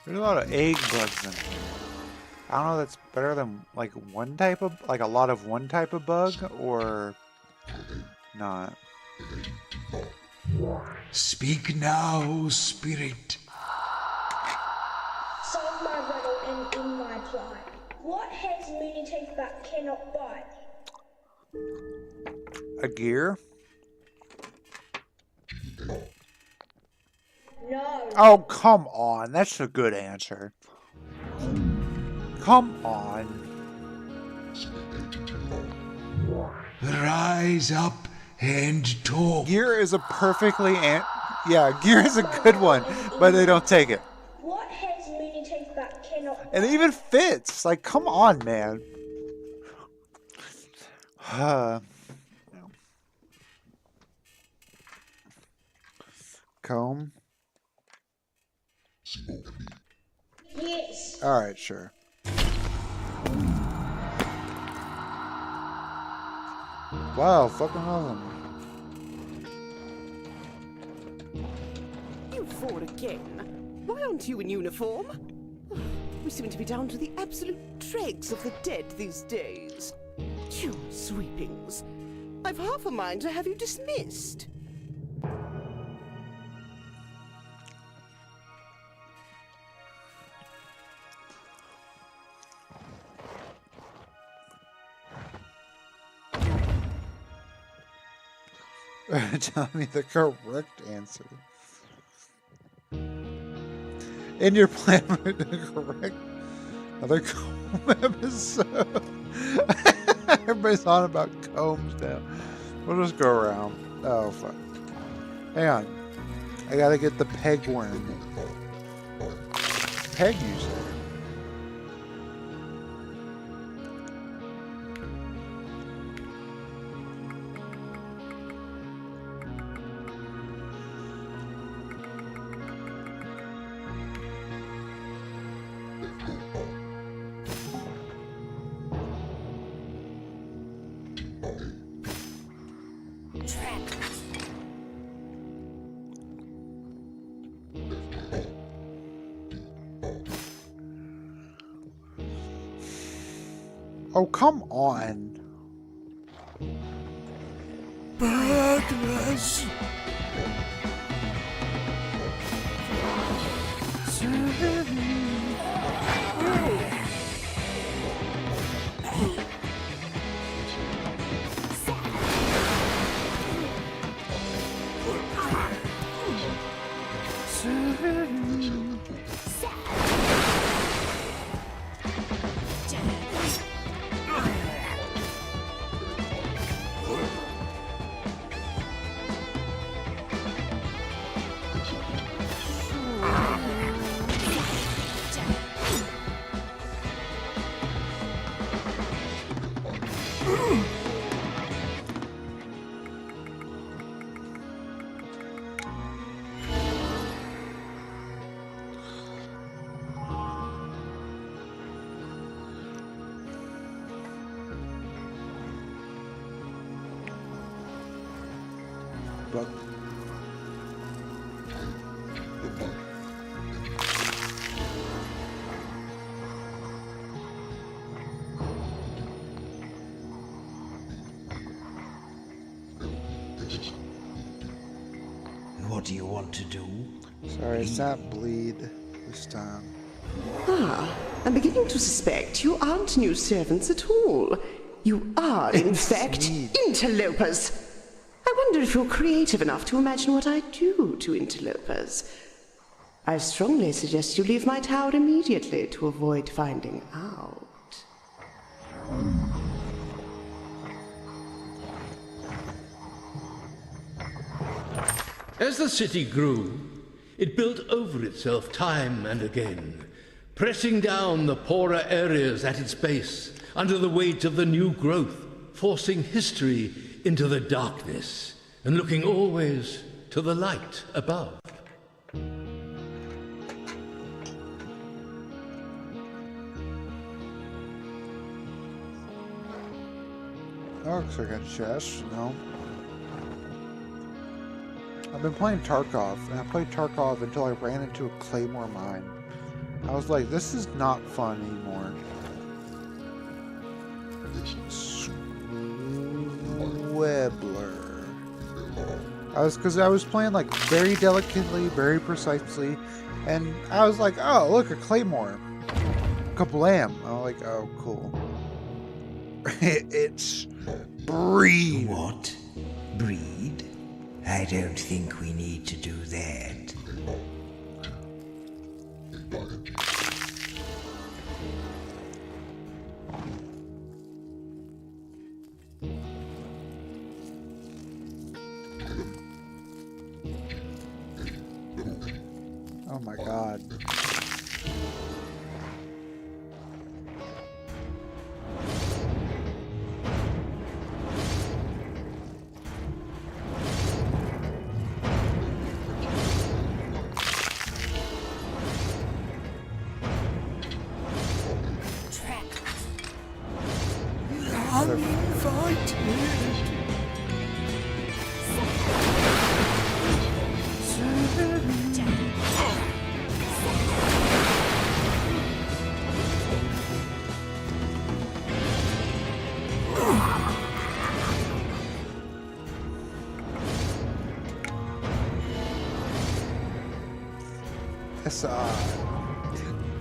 There's a lot of egg bugs in here. I don't know if that's better than like one type of, like a lot of one type of bug, or not. Speak now, spirit. Solve my riddle and in my plight. What has many teeth but cannot bite? A gear? No. Oh, come on. That's a good answer. Come on. Rise up and talk. Gear is a perfectly... yeah, gear is a good one, but they don't take it. What has many teeth but cannot bite? And it even fits. Like, come on, man. Comb? Yes. Alright, sure. Wow, fucking awesome. You four again. Why aren't you in uniform? We seem to be down to the absolute dregs of the dead these days. You sweepings. I've half a mind to have you dismissed. Tell me the correct answer. In your plan for the correct another comb episode. Everybody's on about combs now. We'll just go around. Oh fuck. Hang on. I gotta get the pegworm. Peg, you say? Oh, come on. Badness. But What do you want to do? sorry, it's not bleed this time. Ah, I'm beginning to suspect you aren't new servants at all. You are, in fact, interlopers. I wonder if you're creative enough to imagine what I do to interlopers. I strongly suggest you leave my tower immediately to avoid finding out. As the city grew, it built over itself time and again, pressing down the poorer areas at its base under the weight of the new growth, forcing history into the darkness and looking always to the light above. That looks like a chest, no? I've been playing Tarkov, and I played Tarkov until I ran into a claymore mine. I was like, this is not fun anymore. Swibbler. Because I was playing like very delicately, very precisely, and I was like, oh, look, a claymore. Kablam. I was like, oh, cool. It's breed. What? Breed? I don't think we need to do that. Oh my god.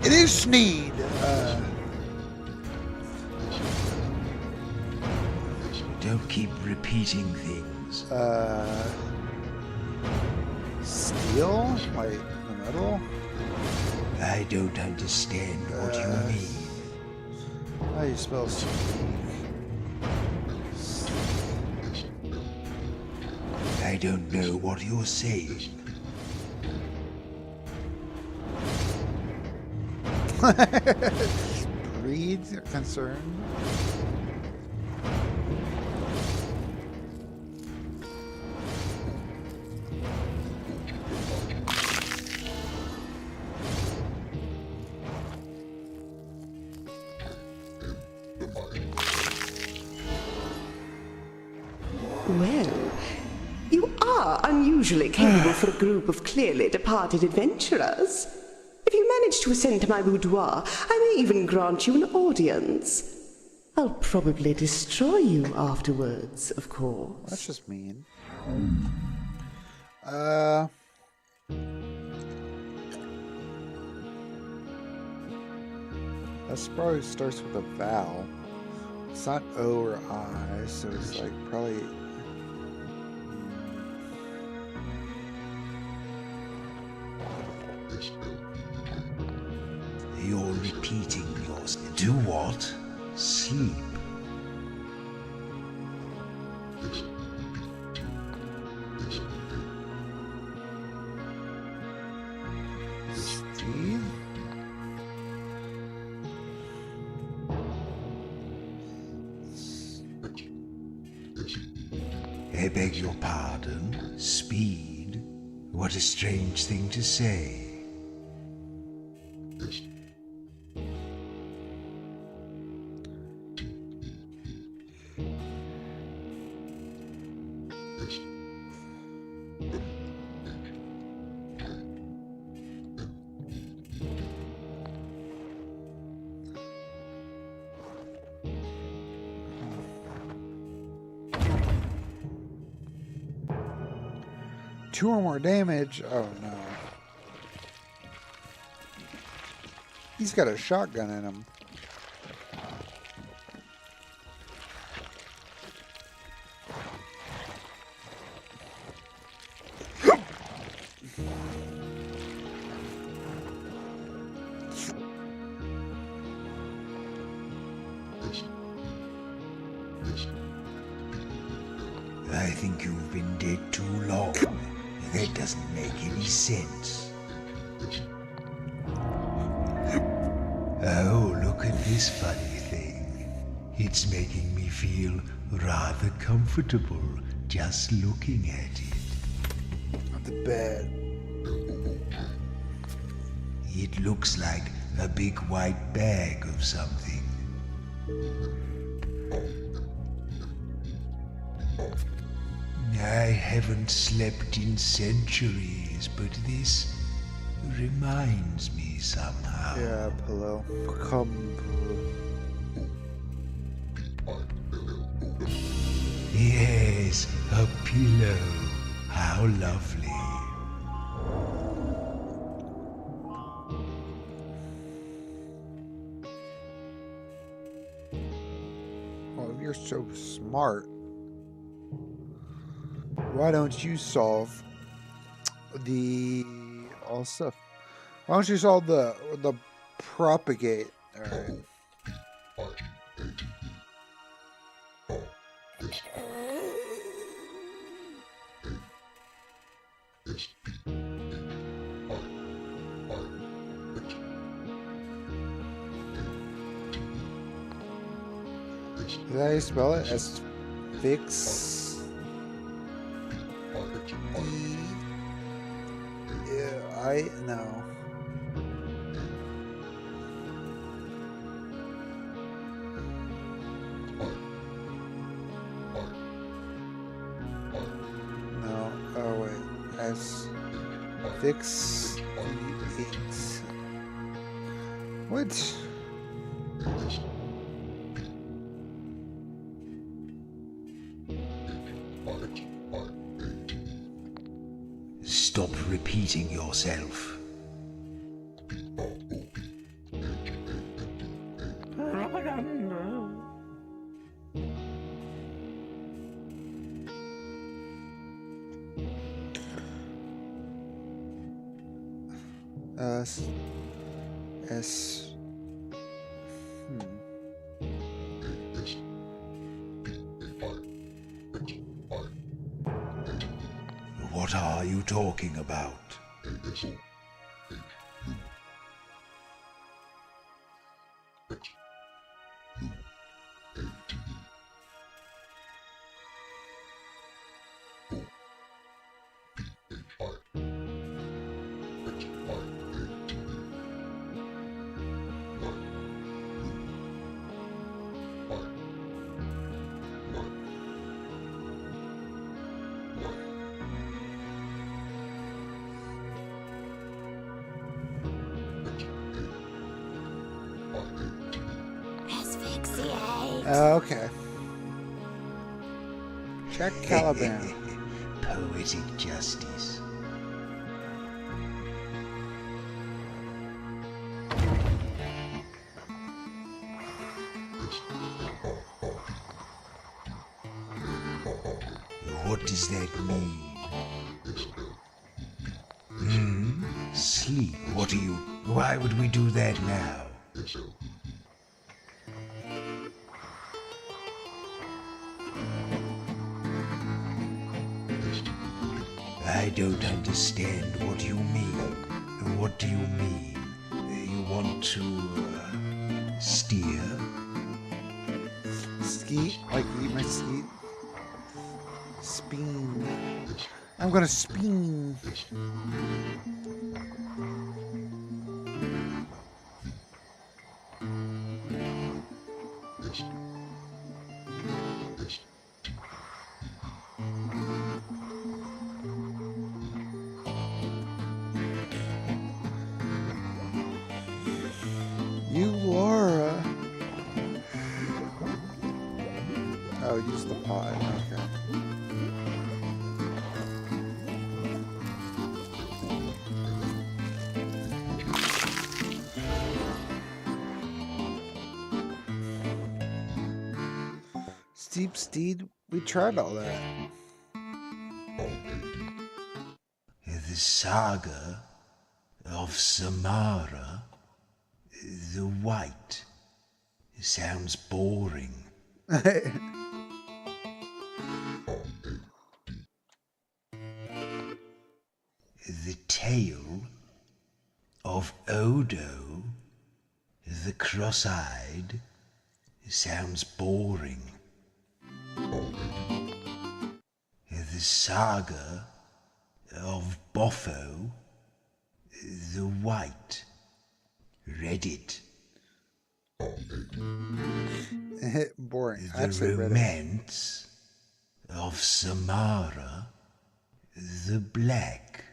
It is Sneed. Don't keep repeating things. Steel? Like the metal? I don't understand what you mean. How do you spell Sneed? I don't know what you're saying. Breed concern. Well, you are unusually capable for a group of clearly departed adventurers. If you manage to ascend to my boudoir, I may even grant you an audience. I'll probably destroy you afterwards, of course. That's just mean. That probably starts with a vowel. It's not O or I, so it's like probably. You're repeating yours. Do what? Sleep. Steve? I beg your pardon. Speed? What a strange thing to say. Two or more damage? Oh no. He's got a shotgun in him. I think you've been dead too long. That doesn't make any sense. Oh, look at this funny thing. It's making me feel rather comfortable just looking at it. The bed. It looks like a big white bag of something. I haven't slept in centuries, but this reminds me somehow. Yeah, pillow. Come. Yes, a pillow. How lovely. Oh, you're so smart. Why don't you solve the all stuff? Why don't you solve the propagate? All right. Did I spell it as fix? No. No. Oh wait. S fix the 8. What? Stop repeating yourself. What are you talking about? Okay. Jack Caliban. Poetic justice. What does that mean? Sleep. What are you... Why would we do that now? I don't understand what you mean. What do you mean? You want to steer? Skeet? Like eat my skeet? Speen. I'm gonna speen. You, Laura. Oh, use the pod. Okay. Steep Steed, we tried all that. The saga of Samara the White. Sounds boring. The tale of Odo the Cross-Eyed sounds boring. The saga of Boffo the White. Read it. Boring. The romance of Samara the Black.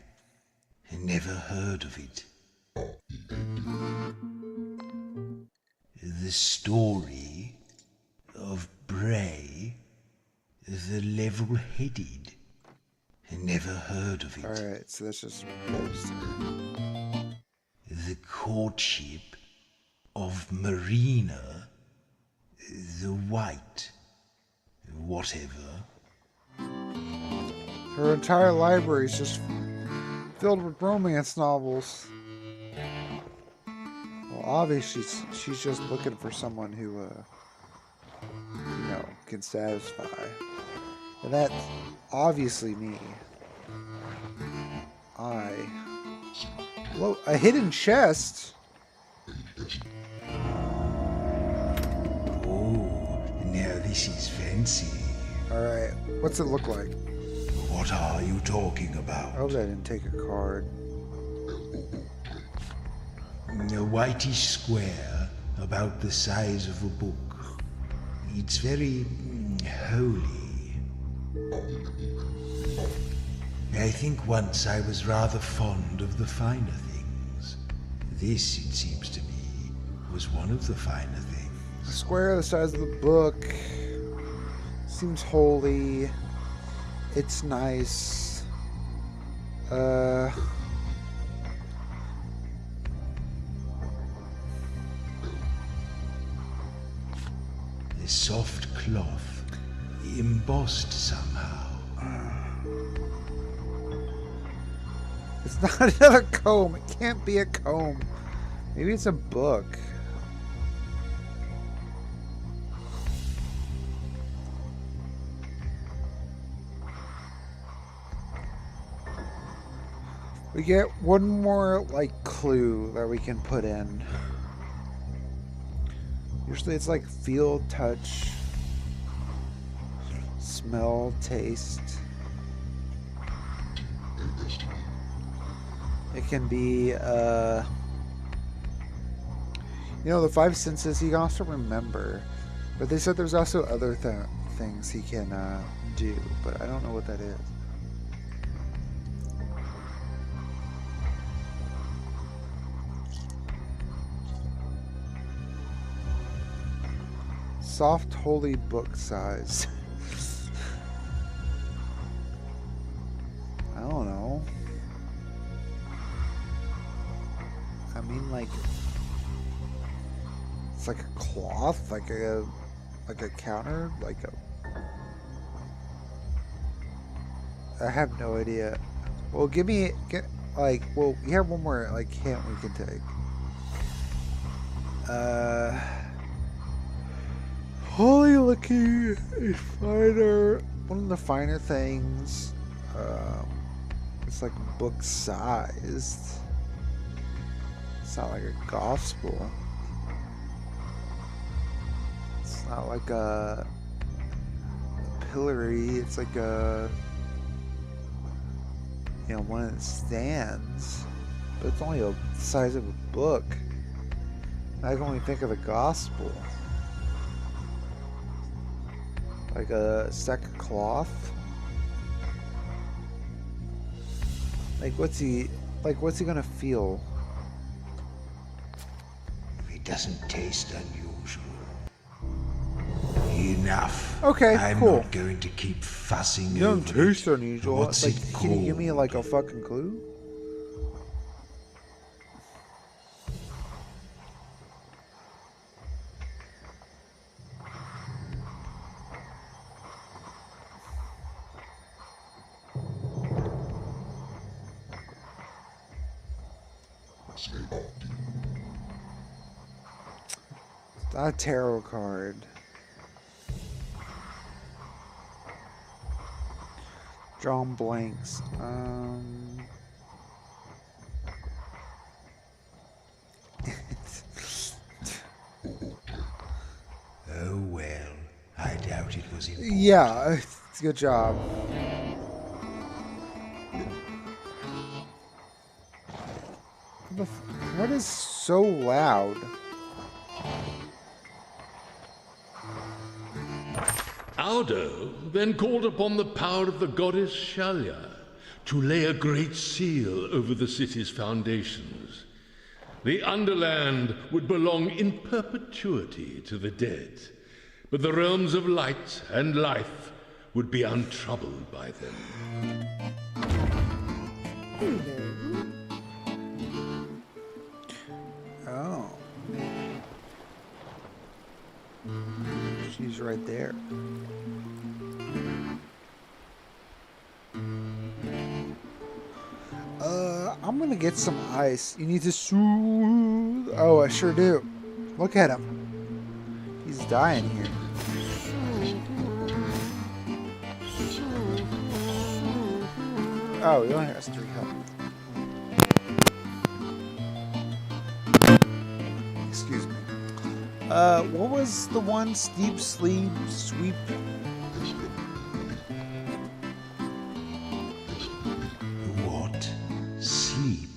Never heard of it. The story of Bray the Level-Headed. Never heard of it. Alright, so that's just... The courtship of Marina the White. Whatever. Her entire library is just filled with romance novels. Well, obviously she's just looking for someone who, you know, can satisfy. And that's obviously me. Hello, a hidden chest. Oh, now this is fancy. Alright, what's it look like? What are you talking about? I hope I didn't take a card. A whitish square about the size of a book. It's very holy. I think once I was rather fond of the finer things. This, it seems to me, was one of the finer things. A square the size of the book. Seems holy. It's nice. The soft cloth, embossed somehow. It's not another comb. It can't be a comb. Maybe it's a book. We get one more, like, clue that we can put in. Usually it's like feel, touch, smell, taste. It can be, you know, the five senses he can also remember. But they said there's also other things he can do, but I don't know what that is. Soft holy book size. I don't know. I mean, like, it's like a cloth, like a counter, like a. I have no idea. Well, give me like. Well, you have one more like hint we can take. Holy looking finer. One of the finer things. It's like book sized. It's not like a gospel. It's not like a pillory. It's like a, you know, one that stands. But it's only the size of a book. I can only think of the gospel. Like a sack of cloth. Like what's he gonna feel? It doesn't taste unusual. Enough. Okay, I'm cool. not going to keep fussing You don't over taste it. unusual. What's Like, it can you give me called? like a fucking clue? It's not a tarot card. Drawn blanks. Oh well, I doubt it was important. Yeah, it's a good job. What is so loud? Aldo then called upon the power of the goddess Shalia to lay a great seal over the city's foundations. The underland would belong in perpetuity to the dead, but the realms of light and life would be untroubled by them. Oh. She's right there. I'm gonna get some ice. You need to soothe. Oh, I sure do. Look at him. He's dying here. Oh, he only has 3 health. Excuse me. What was the one? Steep sleep, sweep. What? Sleep?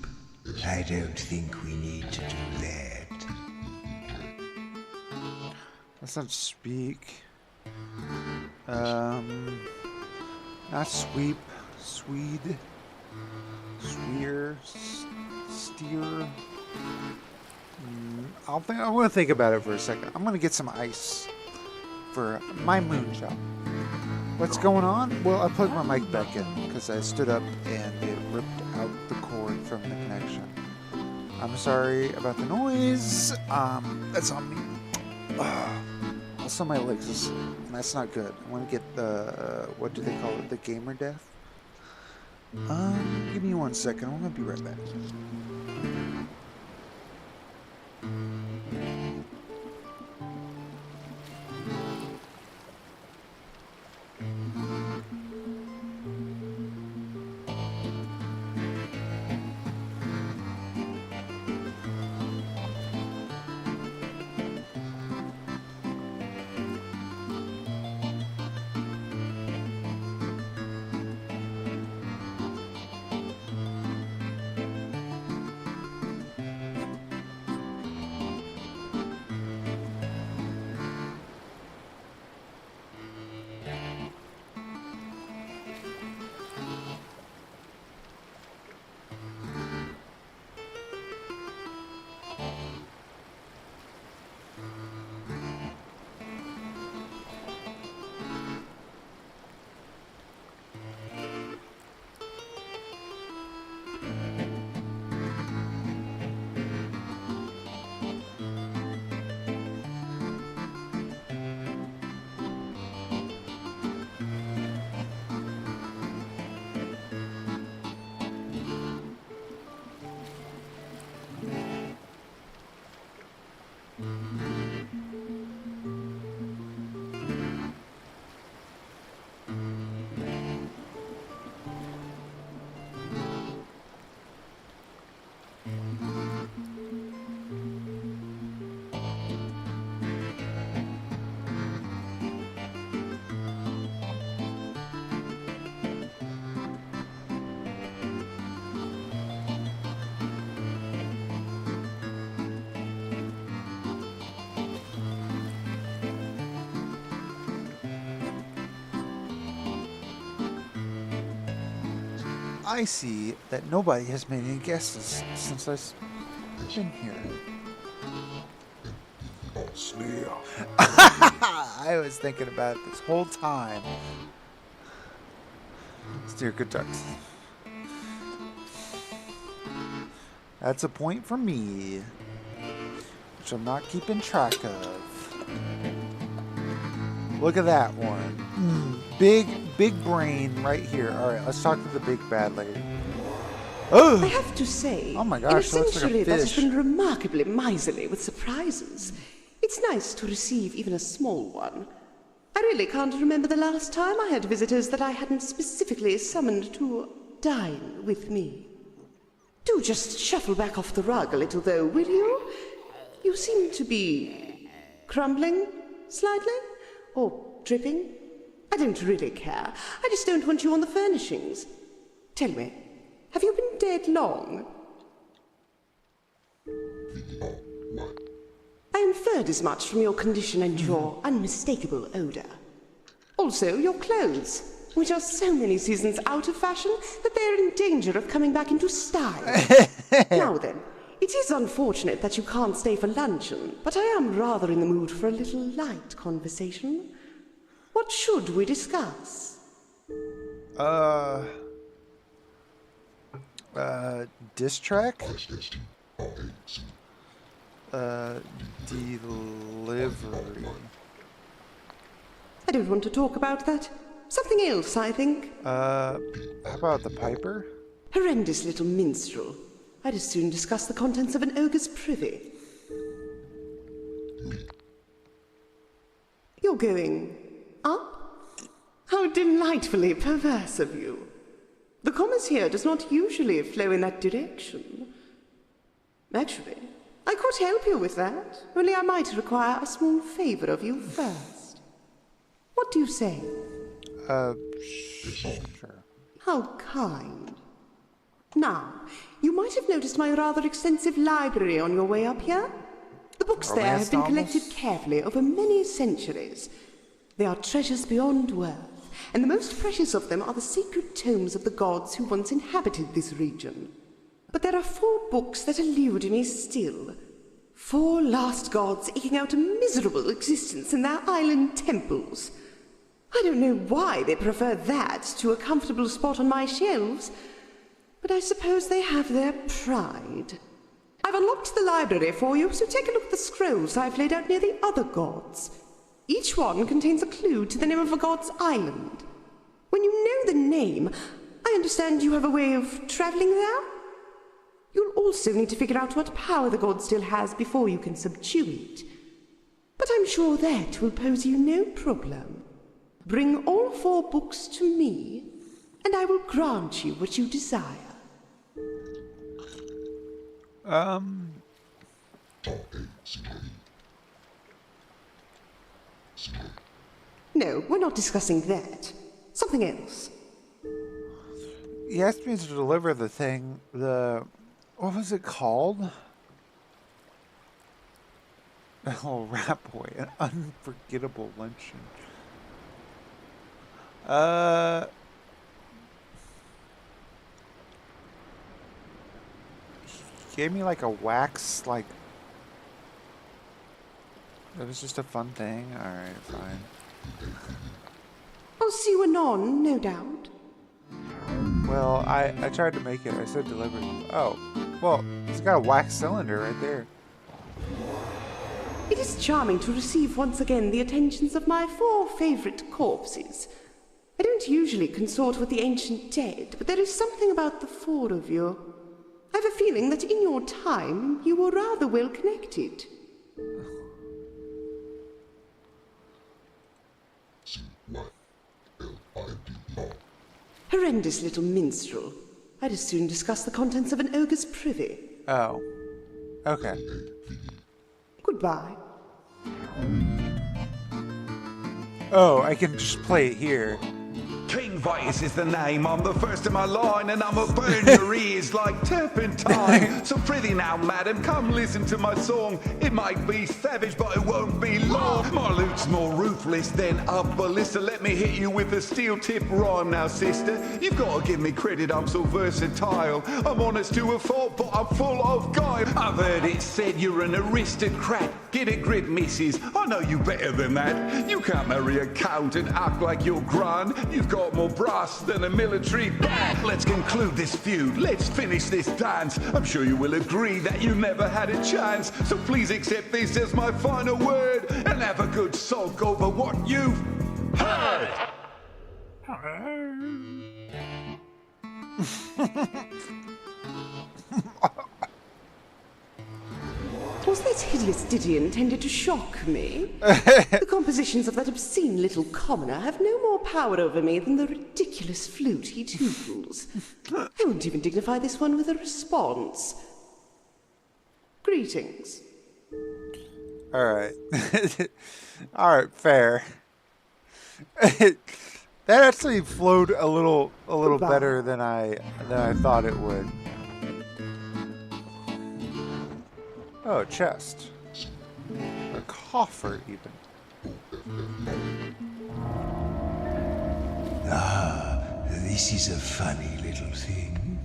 I don't think we need to do that. Let's not speak. Not sweep, Swede, swear, steer. I'm gonna think about it for a second. I'm gonna get some ice for my moonshot. What's going on? Well, I plugged my mic back in because I stood up and it ripped out the cord from the connection. I'm sorry about the noise. That's on me. Also, my legs that's not good. I want to get the what do they call it? The gamer death. Give me 1 second. I'm gonna be right back. I see that nobody has made any guesses since I've been here. I was thinking about it this whole time. Steer good ducks. That's a point for me, which I'm not keeping track of. Look at that one. Big brain right here. All right, let's talk to the big bad lady. Oh! I have to say, oh my in a gosh, that looks like a century that has fish. been remarkably miserly with surprises, it's nice to receive even a small one. I really can't remember the last time I had visitors that I hadn't specifically summoned to dine with me. Do just shuffle back off the rug a little, though, will you? You seem to be crumbling slightly, or dripping. I don't really care. I just don't want you on the furnishings. Tell me, have you been dead long? I inferred as much from your condition and your unmistakable odor. Also, your clothes, which are so many seasons out of fashion that they are in danger of coming back into style. Now then, it is unfortunate that you can't stay for luncheon, but I am rather in the mood for a little light conversation. What should we discuss? Diss track? Delivery. I don't want to talk about that. Something else, I think. How about the piper? Horrendous little minstrel. I'd as soon discuss the contents of an ogre's privy. You're going up? How delightfully perverse of you. The commerce here does not usually flow in that direction. Actually, I could help you with that, only I might require a small favor of you first. What do you say? Sure. How kind. Now, you might have noticed my rather extensive library on your way up here. The books there have been collected carefully over many centuries. They are treasures beyond worth, and the most precious of them are the sacred tomes of the gods who once inhabited this region. But there are 4 books that elude me still. 4 lost gods eking out a miserable existence in their island temples. I don't know why they prefer that to a comfortable spot on my shelves, but I suppose they have their pride. I've unlocked the library for you, so take a look at the scrolls I've laid out near the other gods. Each one contains a clue to the name of a god's island. When you know the name, I understand you have a way of traveling there? You'll also need to figure out what power the god still has before you can subdue it. But I'm sure that will pose you no problem. Bring all 4 books to me, and I will grant you what you desire. No, we're not discussing that. Something else. He asked me to deliver the thing, what was it called? Oh, Rat Boy, an unforgettable luncheon. He gave me like a wax, like, it was just a fun thing. Alright, fine. I'll see you anon, no doubt. Well, I tried to make it. I said delivery. Oh, well, it's got a wax cylinder right there. It is charming to receive once again the attentions of my 4 favorite corpses. I don't usually consort with the ancient dead, but there is something about the 4 of you. I have a feeling that in your time you were rather well connected. Horrendous little minstrel. I'd as soon discuss the contents of an ogre's privy. Oh. Okay. Goodbye. Oh, I can just play it here. King Vitus is the name. I'm the first in my line, and I'ma burn your ears like turpentine. So prithee now, madam, come listen to my song. It might be savage, but it won't be long. My lute's more ruthless than a ballista. Let me hit you with a steel tip rhyme now, sister. You've got to give me credit, I'm so versatile. I'm honest to a fault, but I'm full of guile. I've heard it said you're an aristocrat. Get a grip, missus. I know you better than that. You can't marry a count and act like you're grand. You've got more brass than a military band. Let's conclude this feud. Let's finish this dance. I'm sure you will agree that you never had a chance. So please accept this as my final word and have a good sulk over what you've heard. Was that hideous ditty intended to shock me? The compositions of that obscene little commoner have no more power over me than the ridiculous flute he tootles. I won't even dignify this one with a response. Greetings. Alright. Alright, fair. That actually flowed a little better than I thought it would. Oh, a chest. A coffer, even. Ah, this is a funny little thing.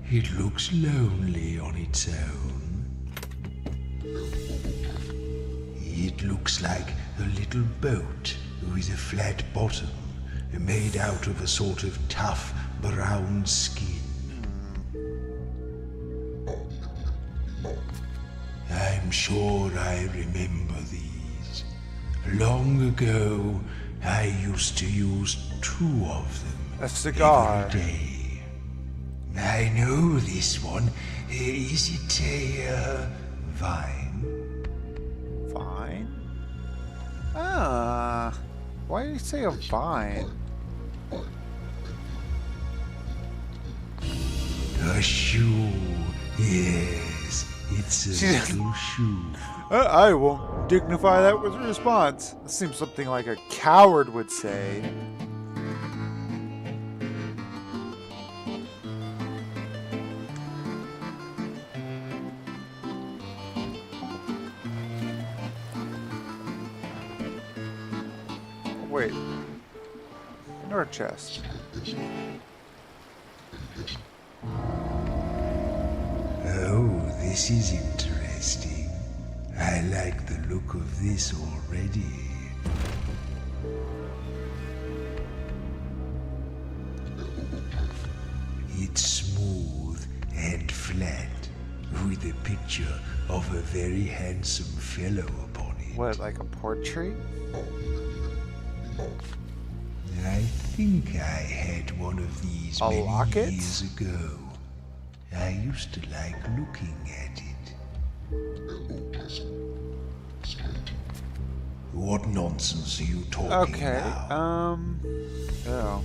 It looks lonely on its own. It looks like a little boat with a flat bottom, made out of a sort of tough brown skin. I'm sure I remember these. Long ago, I used to use 2 of them a cigar every day. I know this one. Is it a vine? Vine? Ah, why did you say a vine? A shoe, yes. It's a little shoe. I won't dignify that with a response. This seems something like a coward would say. Wait. Another chest. Oh, this is interesting. I like the look of this already. It's smooth and flat, with a picture of a very handsome fellow upon it. What, like a portrait? I think I had one of these many years ago. I used to like looking at it. What nonsense are you talking about? Oh.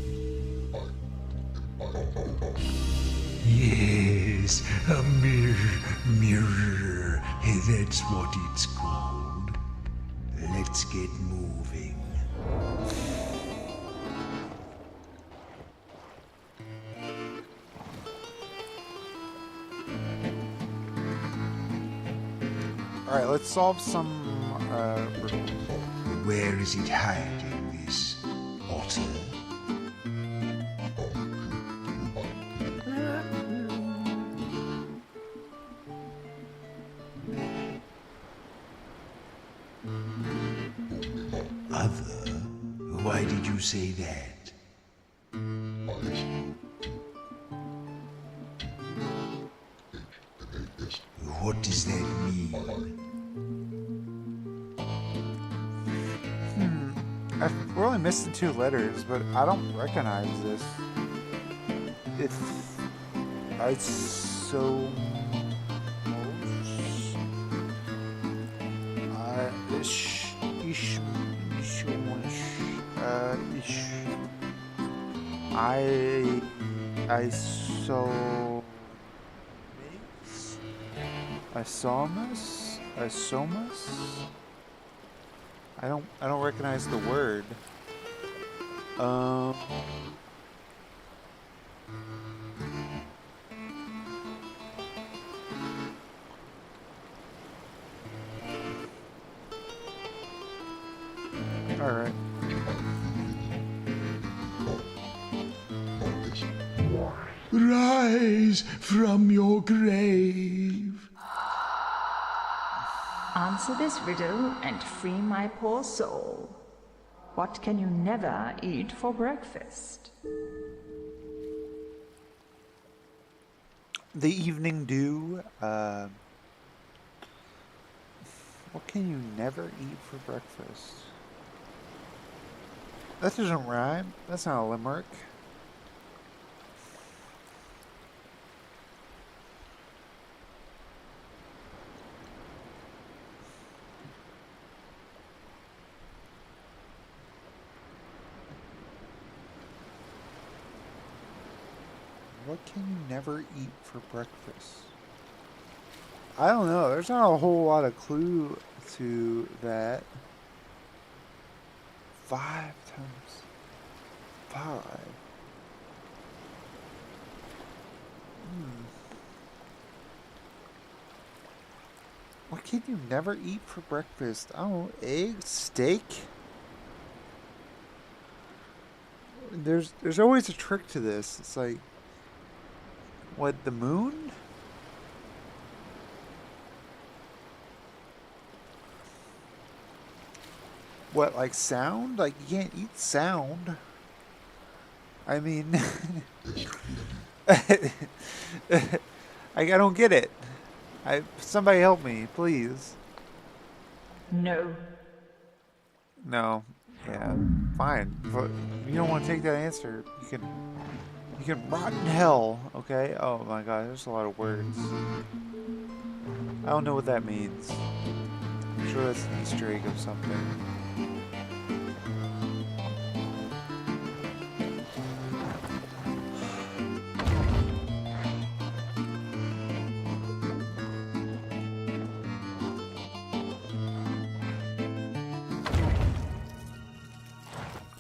Yes, a mirror. That's what it's called. Let's get moving. Alright, let's solve some, Where is it hiding, this otter? Other? Why did you say that? What does that mean? I've really missed the 2 letters, but I don't recognize this. It's so Isomus? I don't recognize the word. rise from your grave. Answer this riddle and free my poor soul. What can you never eat for breakfast? The evening dew. What can you never eat for breakfast? That doesn't rhyme. That's not a limerick. What can you never eat for breakfast? I don't know. There's not a whole lot of clue to that. 5 times 5. What can you never eat for breakfast? I don't know. Eggs? Steak? There's always a trick to this. It's like, what, the moon? What, like sound? Like, you can't eat sound. I mean, I don't get it. Somebody help me, please. No. No. Yeah, fine. But you don't want to take that answer. You can rot in hell, okay? Oh my god, there's a lot of words. I don't know what that means. I'm sure that's an Easter egg of something.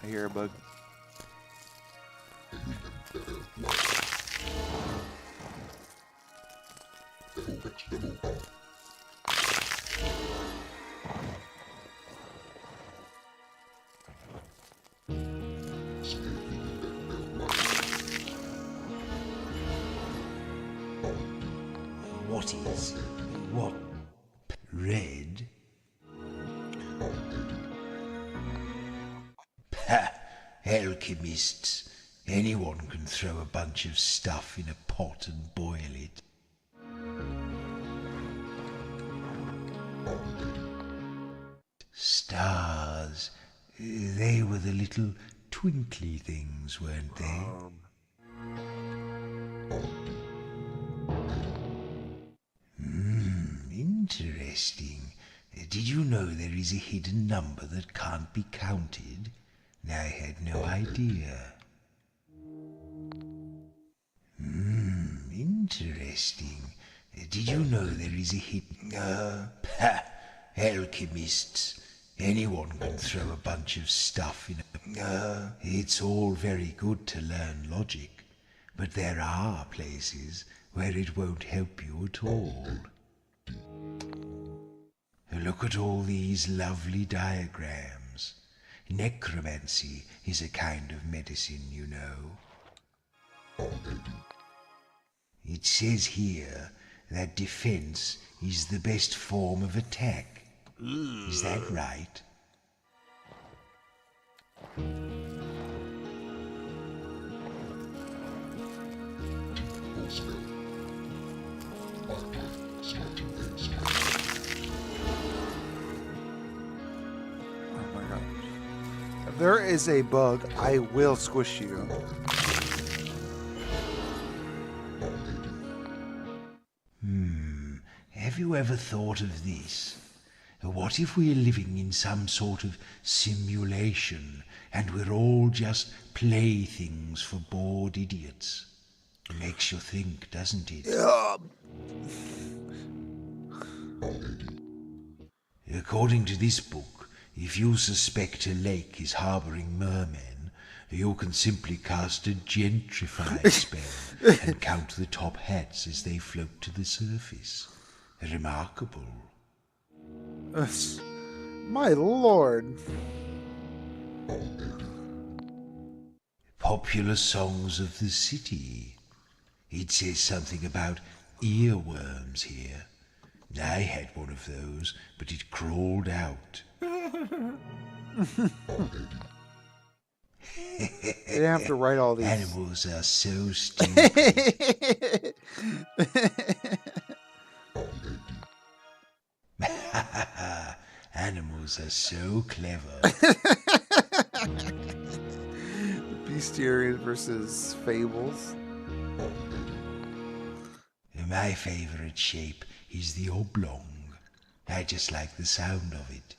I hear a bug. What? Red? Ha! Alchemists. Anyone can throw a bunch of stuff in a pot and boil it. Stars. They were the little twinkly things, weren't they? Interesting. Did you know there is a hidden number that can't be counted? I had no idea. Interesting. Did you know there is a hidden... alchemists. Anyone can throw a bunch of stuff in a... It's all very good to learn logic, but there are places where it won't help you at all. Look at all these lovely diagrams. Necromancy is a kind of medicine, you know. It says here that defense is the best form of attack. Is that right? If there is a bug, I will squish you. Have you ever thought of this? What if we're living in some sort of simulation and we're all just playthings for bored idiots? It makes you think, doesn't it? According to this book, if you suspect a lake is harboring mermen, you can simply cast a gentrify spell and count the top hats as they float to the surface. Remarkable. My lord. Popular songs of the city. It says something about earworms here. I had one of those, but it crawled out. They have to write all these. Animals are so stupid. Animals are so clever. Bestiaries versus fables. My favorite shape is the oblong. I just like the sound of it.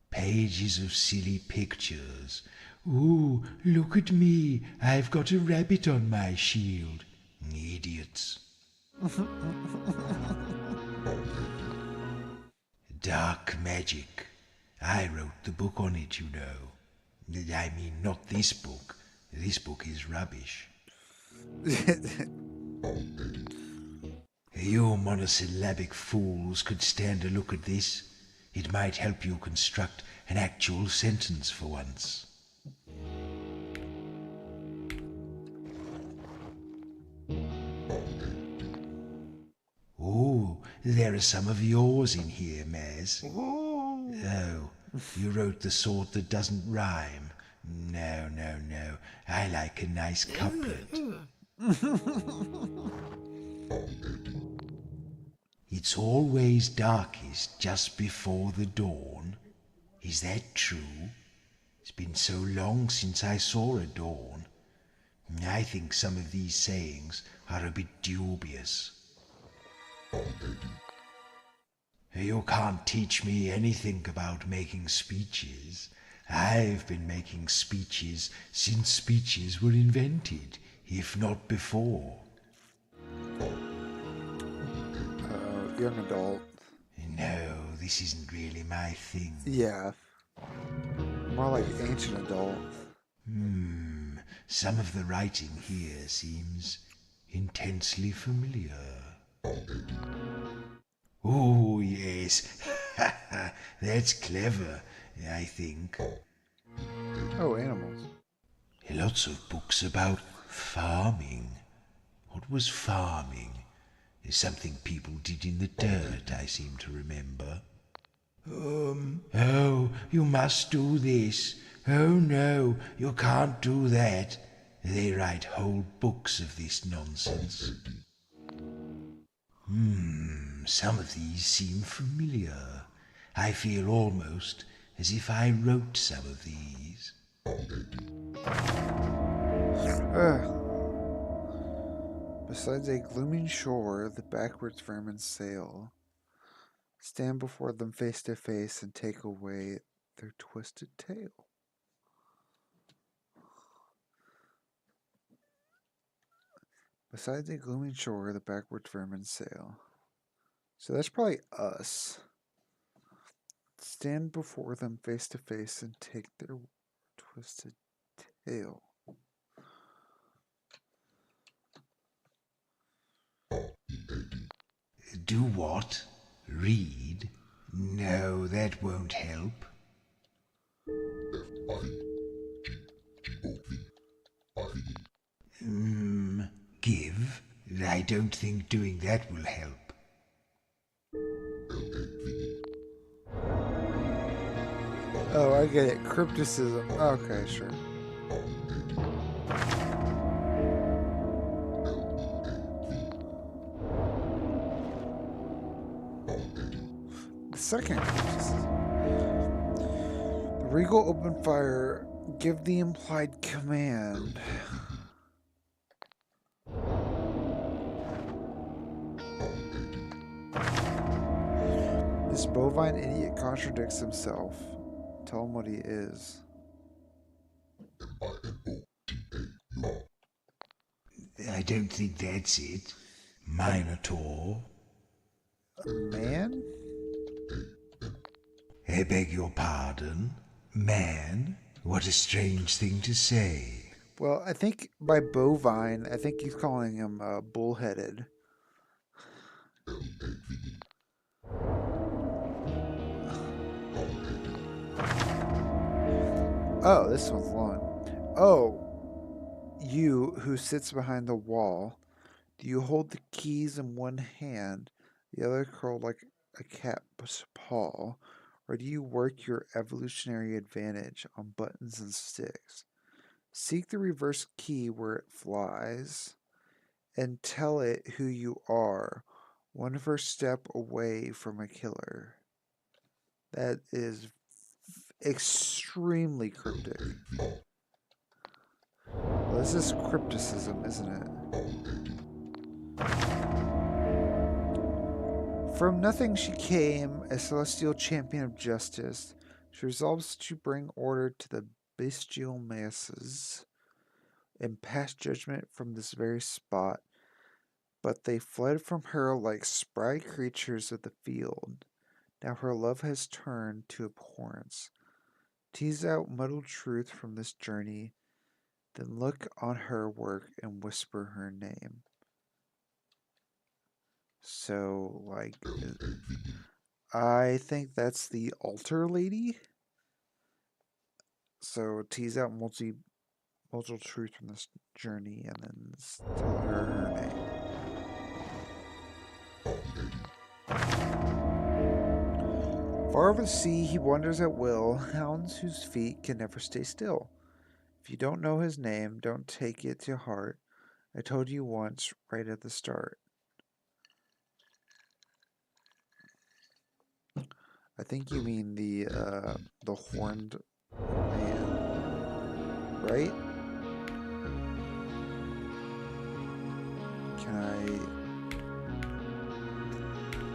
Pages of silly pictures. Ooh, look at me. I've got a rabbit on my shield. Idiots. Dark magic. I wrote the book on it, you know. I mean, not this book. This book is rubbish. You monosyllabic fools could stand a look at this. It might help you construct an actual sentence for once. Oh, there are some of yours in here, Maz. Oh, you wrote the sort that doesn't rhyme. No. I like a nice couplet. It's always darkest just before the dawn. Is that true? It's been so long since I saw a dawn. I think some of these sayings are a bit dubious. You can't teach me anything about making speeches. I've been making speeches since speeches were invented, if not before. Young adult. No, this isn't really my thing. Yeah. More like ancient adult. Some of the writing here seems intensely familiar. Oh, yes. That's clever, I think. Oh, animals. Lots of books about farming. What was farming? It's something people did in the dirt, I seem to remember. Oh, you must do this. Oh, no, you can't do that. They write whole books of this nonsense. Some of these seem familiar. I feel almost as if I wrote some of these. Besides a glooming shore, the backwards vermin sail. Stand before them face to face and take away their twisted tail. Besides a glooming shore, the backwards vermin sail. So that's probably us. Stand before them face to face and take their twisted tail. Do what? Read? No, that won't help. Give? I don't think doing that will help. Oh, I get it. Crypticism. Okay, sure. The second crypticism. The regal open fire. Give the implied command. This bovine idiot contradicts himself. Tell him what he is. I don't think that's it. Minotaur. A man? I beg your pardon? Man? What a strange thing to say. Well, I think by bovine, I think he's calling him bullheaded. Oh, this one's long. Oh, you who sits behind the wall, do you hold the keys in one hand, the other curled like a cat's paw, or do you work your evolutionary advantage on buttons and sticks? Seek the reverse key where it flies, and tell it who you are, one first step away from a killer. That is extremely cryptic. Well, this is crypticism, isn't it? From nothing she came, a celestial champion of justice. She resolves to bring order to the bestial masses and pass judgment from this very spot. But they fled from her like spry creatures of the field. Now her love has turned to abhorrence. Tease out muddled truth from this journey, then look on her work and whisper her name. So, like, I think that's the altar lady. So tease out muddled truth from this journey, and then tell her her name. Far over the sea he wanders at will, hounds whose feet can never stay still. If you don't know his name, don't take it to heart. I told you once, right at the start. I think you mean the horned man, right?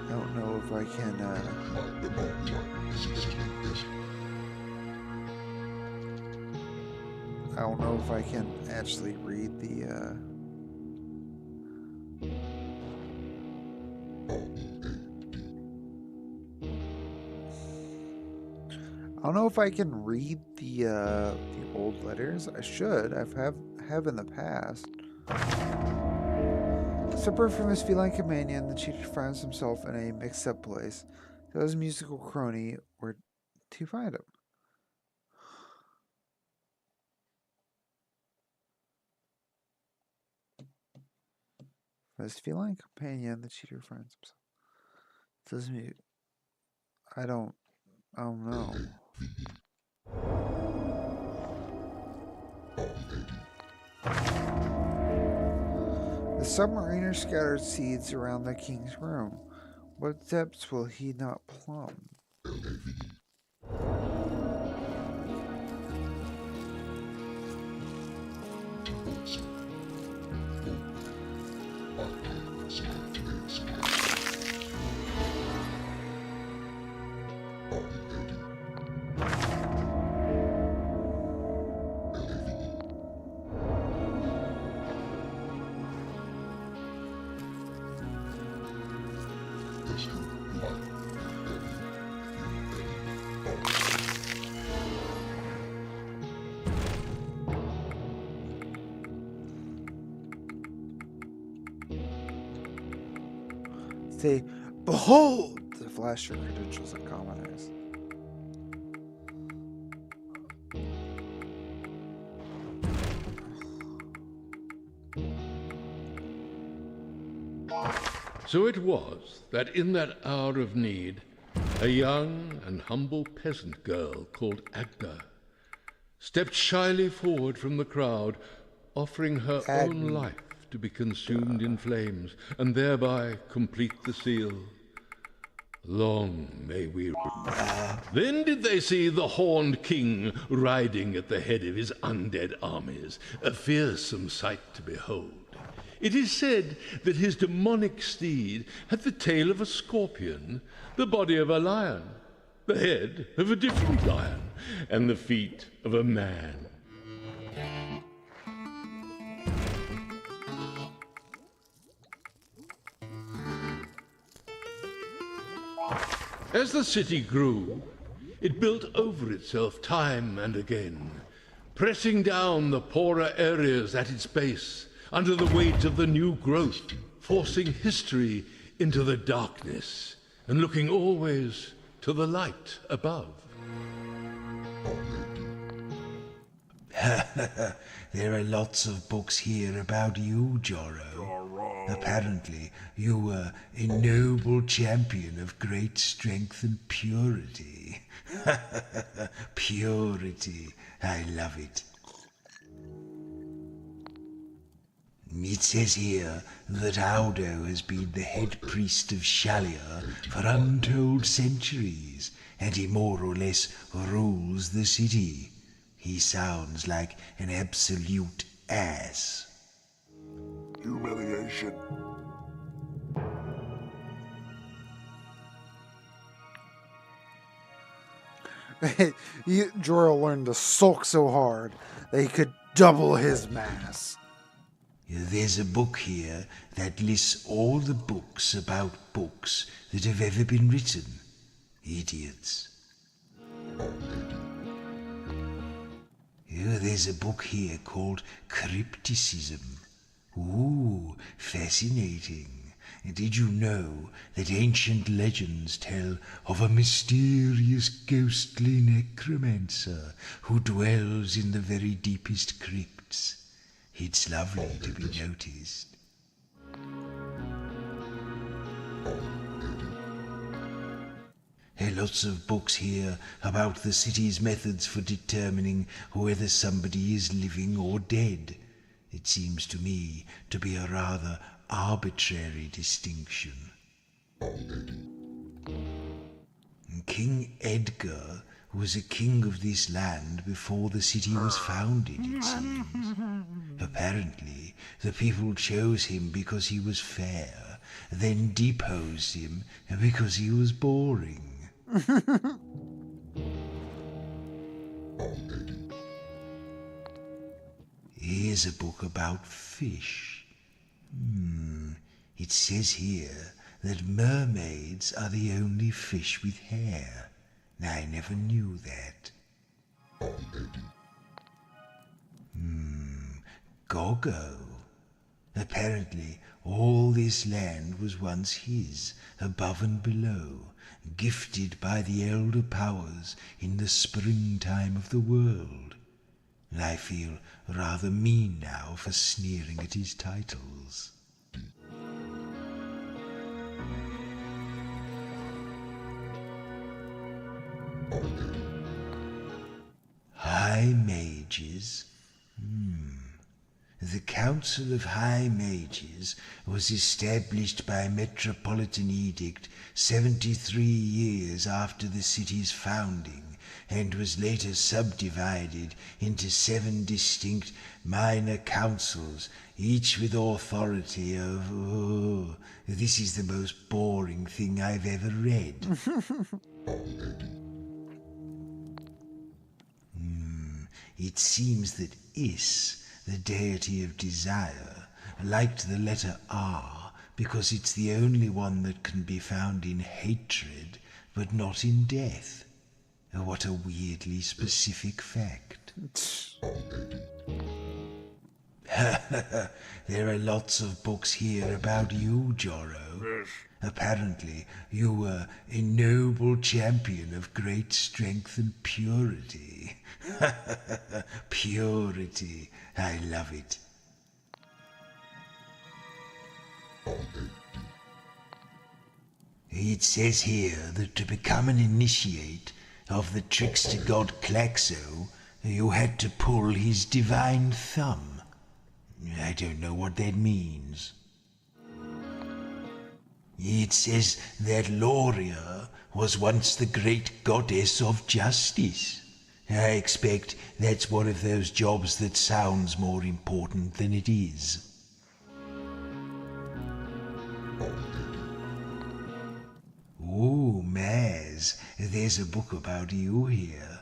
I don't know if I can, I don't know if I can actually read the, I don't know if I can read the old letters. I should. Have in the past. Separate from his feline companion, the cheater finds himself in a mixed-up place. Tell his musical crony where to find him. From his feline companion, the cheater finds himself. Tells me, I don't know. The submariner scattered seeds around the king's room. What depths will he not plumb? Say, behold! To flash your credentials at commoners. So it was that in that hour of need, a young and humble peasant girl called Agda stepped shyly forward from the crowd, offering her own life to be consumed in flames, and thereby complete the seal. Long may we... Then did they see the horned king riding at the head of his undead armies, a fearsome sight to behold. It is said that his demonic steed had the tail of a scorpion, the body of a lion, the head of a different lion, and the feet of a man. As the city grew, it built over itself time and again, pressing down the poorer areas at its base under the weight of the new growth, forcing history into the darkness and looking always to the light above. There are lots of books here about you, Jorro. Apparently, you were a noble champion of great strength and purity. Purity. I love it. It says here that Aldo has been the head priest of Shalia for untold centuries, and he more or less rules the city. He sounds like an absolute ass. Humiliation. Jorah learned to sulk so hard that he could double his mass. There's a book here that lists all the books about books that have ever been written. Idiots. There's a book here called Crypticism. Ooh, fascinating. Did you know that ancient legends tell of a mysterious ghostly necromancer who dwells in the very deepest crypts? It's lovely to be noticed. There are lots of books here about the city's methods for determining whether somebody is living or dead. It seems to me to be a rather arbitrary distinction. King Edgar was a king of this land before the city was founded, it seems. Apparently, the people chose him because he was fair, then deposed him because he was boring. Here's a book about fish. It says here that mermaids are the only fish with hair. I never knew that. Goggo. Apparently, all this land was once his, above and below, gifted by the elder powers in the springtime of the world. I feel rather mean now for sneering at his titles. High Mages. The Council of High Mages was established by Metropolitan Edict 73 years after the city's founding, and was later subdivided into 7 distinct minor councils, each with authority of... this is the most boring thing I've ever read. It seems that Is, the deity of desire, liked the letter R because it's the only one that can be found in hatred, but not in death. What a weirdly specific fact. There are lots of books here about you, Jorro. Apparently, you were a noble champion of great strength and purity. Purity. I love it. It says here that to become an initiate of the trickster god Klaxo, you had to pull his divine thumb. I don't know what that means. It says that Loria was once the great goddess of justice. I expect that's one of those jobs that sounds more important than it is. Oh, Maz, there's a book about you here.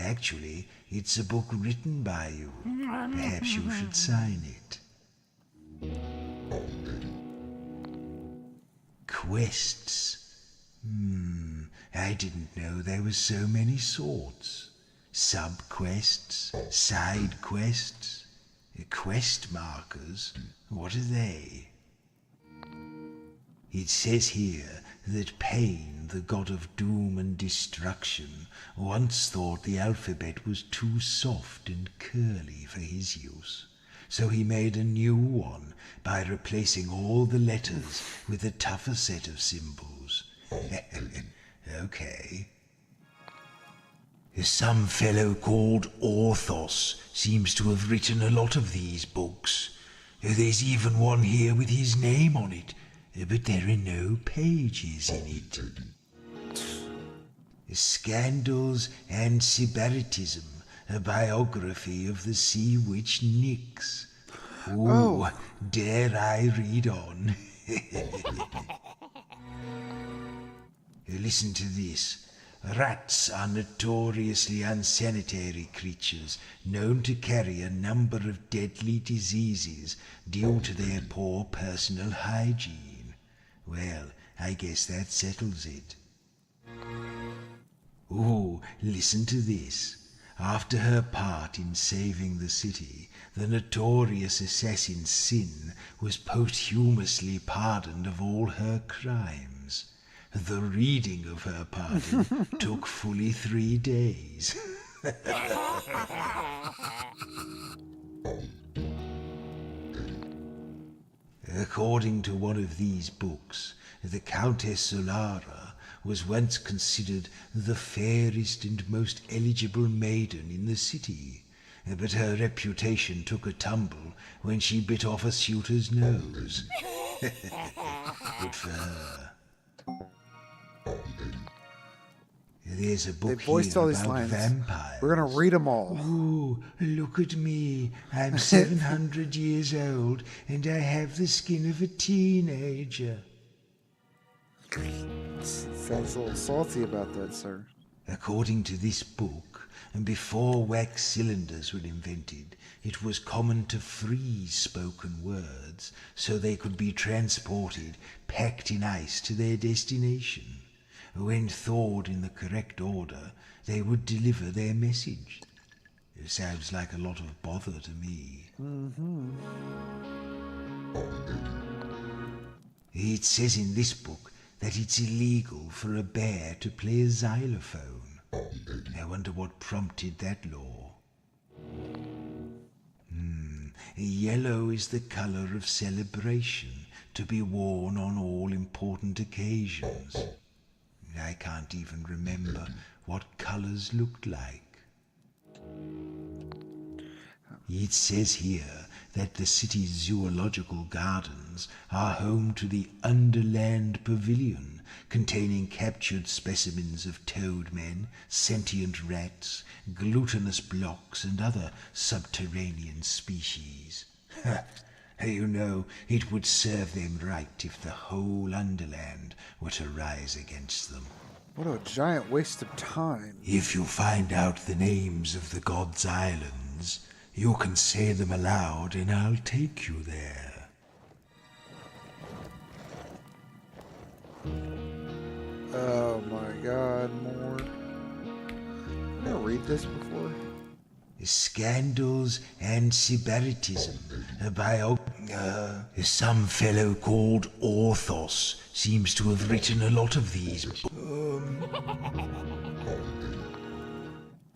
Actually, it's a book written by you. Perhaps you should sign it. Quests. I didn't know there were so many sorts. Sub-quests, side quests, quest markers. What are they? It says here that Pain, the god of doom and destruction, once thought the alphabet was too soft and curly for his use. So he made a new one by replacing all the letters with a tougher set of symbols. Okay. Some fellow called Orthos seems to have written a lot of these books. There's even one here with his name on it, but there are no pages in it. Scandals and Sybaritism, a biography of the sea witch Nyx. Ooh, dare I read on? Listen to this. Rats are notoriously unsanitary creatures, known to carry a number of deadly diseases due to their poor personal hygiene. Well, I guess that settles it. Ooh, listen to this. After her part in saving the city, the notorious assassin Sin was posthumously pardoned of all her crimes. The reading of her pardon took fully 3 days. According to one of these books, the Countess Solara was once considered the fairest and most eligible maiden in the city, but her reputation took a tumble when she bit off a suitor's nose. Good for her. There's a book they voiced here all these about lines. vampires. We're gonna read them all. Ooh, look at me. I'm 700 years old, and I have the skin of a teenager. Sounds a little salty about that, sir. According to this book, before wax cylinders were invented, it was common to freeze spoken words so they could be transported, packed in ice, to their destination. When thawed in the correct order, they would deliver their message. It sounds like a lot of bother to me. It says in this book that it's illegal for a bear to play a xylophone. I wonder what prompted that law. Yellow is the color of celebration, to be worn on all important occasions. I can't even remember what colors looked like. It says here that the city's zoological gardens are home to the Underland Pavilion, containing captured specimens of toadmen, sentient rats, glutinous blocks, and other subterranean species. You know, it would serve them right if the whole Underland were to rise against them. What a giant waste of time. If you find out the names of the gods' islands, you can say them aloud and I'll take you there. Oh my god, more. Did I read this before? Scandals and Sybaritism, some fellow called Orthos seems to have written a lot of these.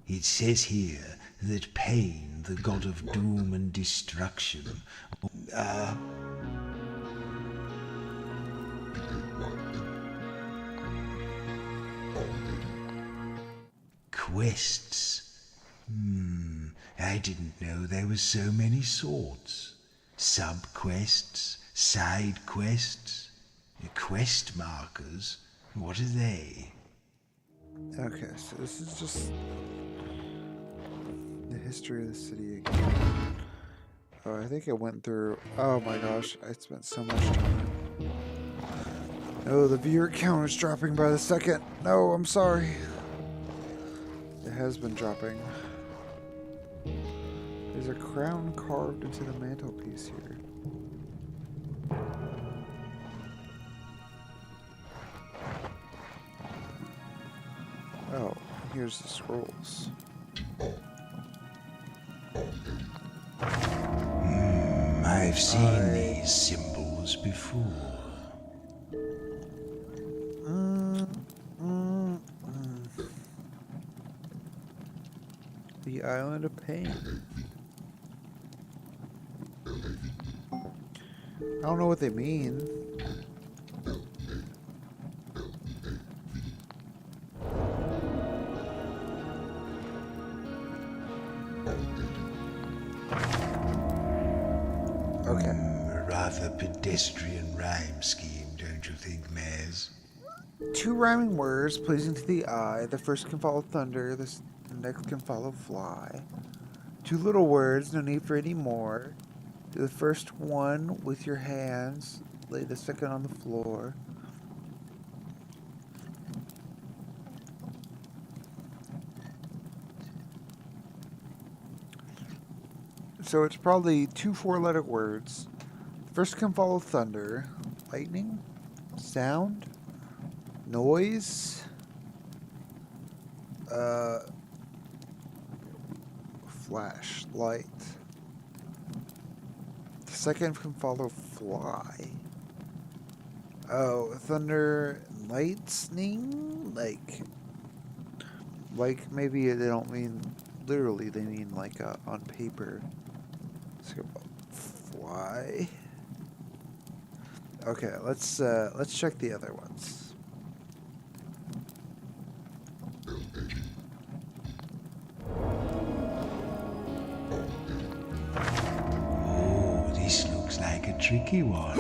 It says here that Pain, the god of doom and destruction, quests. I didn't know there were so many sorts. Sub-quests, side quests, quest markers. What are they? Okay, so this is just the history of the city again. Oh, I think I went through. Oh my gosh, I spent so much time. Oh, the viewer count is dropping by the second. No, I'm sorry. It has been dropping. There's a crown carved into the mantelpiece here. Oh, here's the scrolls. I've seen these symbols before. The Island of Pain. I don't know what they mean. Okay. A rather pedestrian rhyme scheme, don't you think, Maz? 2 rhyming words pleasing to the eye. The first can follow thunder, the next can follow fly. 2 little words, no need for any more. Do the first one with your hands, lay the second on the floor. So it's probably 2 4-letter words. The first can follow thunder, lightning, sound, noise, flashlight. The second can follow fly. Oh, thunder, lightning, like maybe they don't mean literally. They mean like on paper. Let's go fly. Okay, let's check the other ones. Oh, this looks like a tricky one.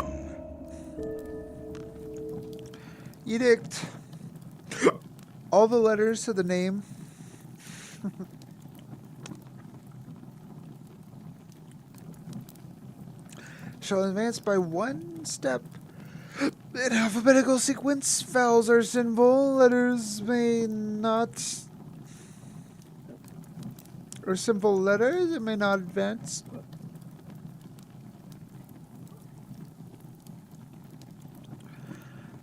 Edict. All the letters of the name. Shall advance by 1 step in alphabetical sequence. Vowels are symbol. Letters may not. Or simple letters, it may not advance.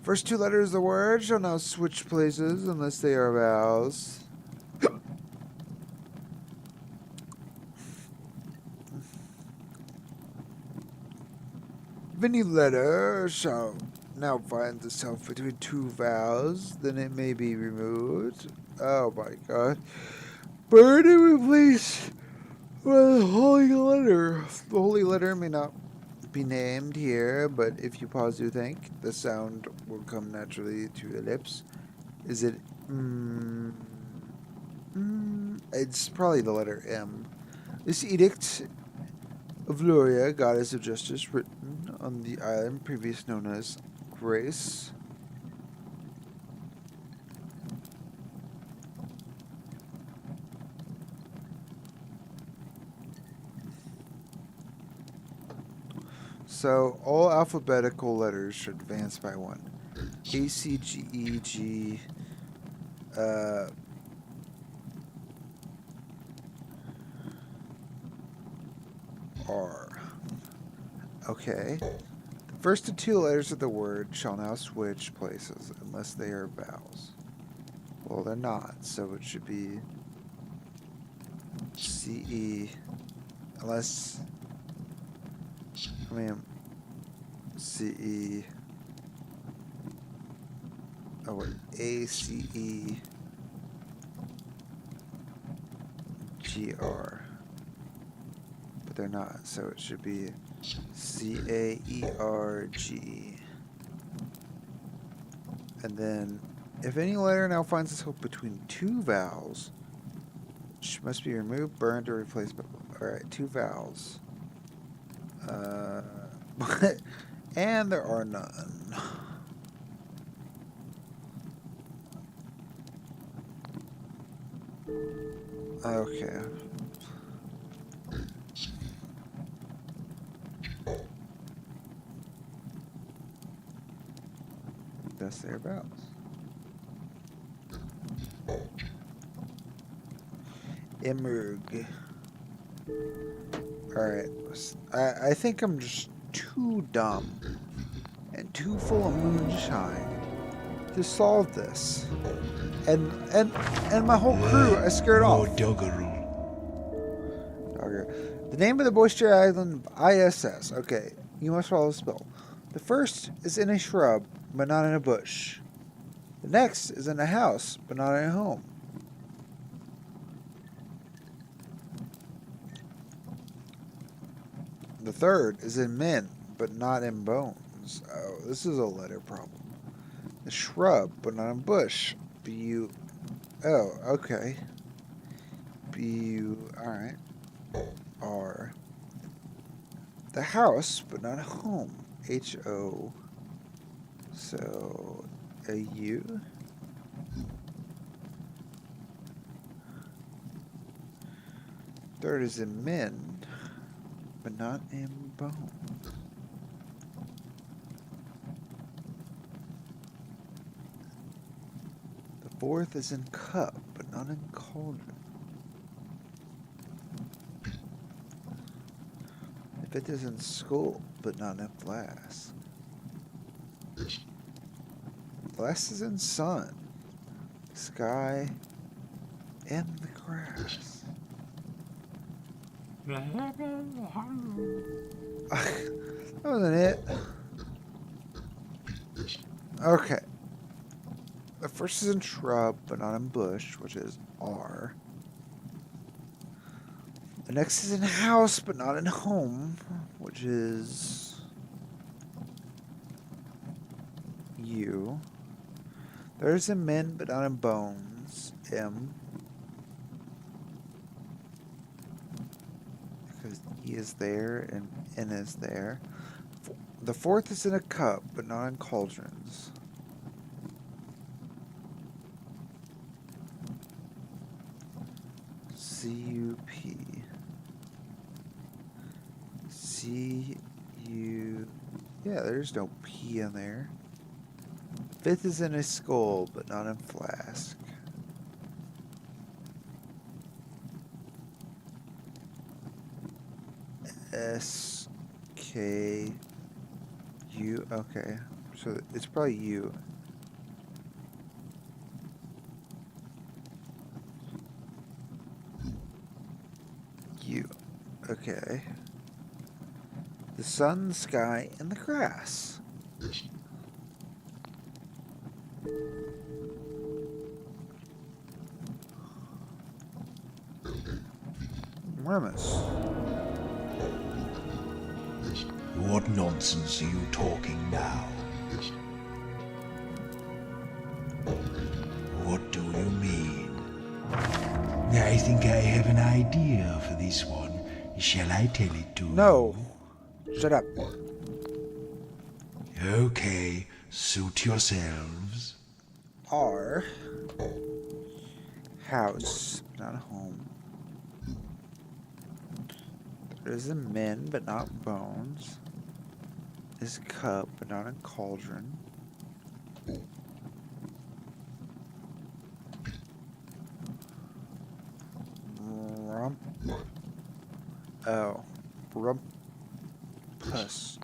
First 2 letters of the word shall now switch places unless they are vowels. If any letter shall now find itself between 2 vowels, then it may be removed. Oh my god. Burn and replace with a holy letter. The holy letter may not be named here, but if you pause to think, the sound will come naturally to your lips. Is it It's probably the letter M. This edict of Luria, goddess of justice, written on the island previously known as Grace. So all alphabetical letters should advance by 1. A, C, G, E, G, R. Okay. The first 2 letters of the word shall now switch places unless they are vowels. Well, they're not, so it should be C, E, unless, C, E, oh wait, A, C, E, G, R. But they're not, so it should be C, A, E, R, G. And then, if any letter now finds itself between 2 vowels, which must be removed, burned, or replaced by, alright, 2 vowels. And there are none. Okay. That's thereabouts. Emerg. Alright. I think I'm just too dumb and too full of moonshine to solve this. And my whole crew I scared off. Doggerel. The name of the moisture island ISS. Okay, you must follow the spell. The first is in a shrub, but not in a bush. The next is in a house, but not in a home. The third is in men, but not in bones. Oh, this is a letter problem. A shrub, but not in bush. Oh, okay. Alright. R. The house, but not a home. H-O. So, a U. Third is in men, but not in bone. The fourth is in cup, but not in cauldron. The fifth is in skull, but not in flask. Last is in sun, sky, and the grass. That wasn't it. Okay. The first is in shrub, but not in bush, which is R. The next is in house, but not in home, which is U. There's in men, but not in bones, M. Because E is there and N is there. The fourth is in a cup, but not in cauldrons. C-U-P. C-U... Yeah, there's no P in there. Fifth is in a skull, but not in flask. S-K-U... Okay, so it's probably U. U. Okay. The sun, the sky, and the grass. Remus. What nonsense are you talking now? What do you mean? I think I have an idea for this one. Shall I tell it to you? No. Shut up. Okay, suit yourselves. R. House, not a home. There is a men, but not bones. Is cup, but not in cauldron. Rump. Oh. Rumpus.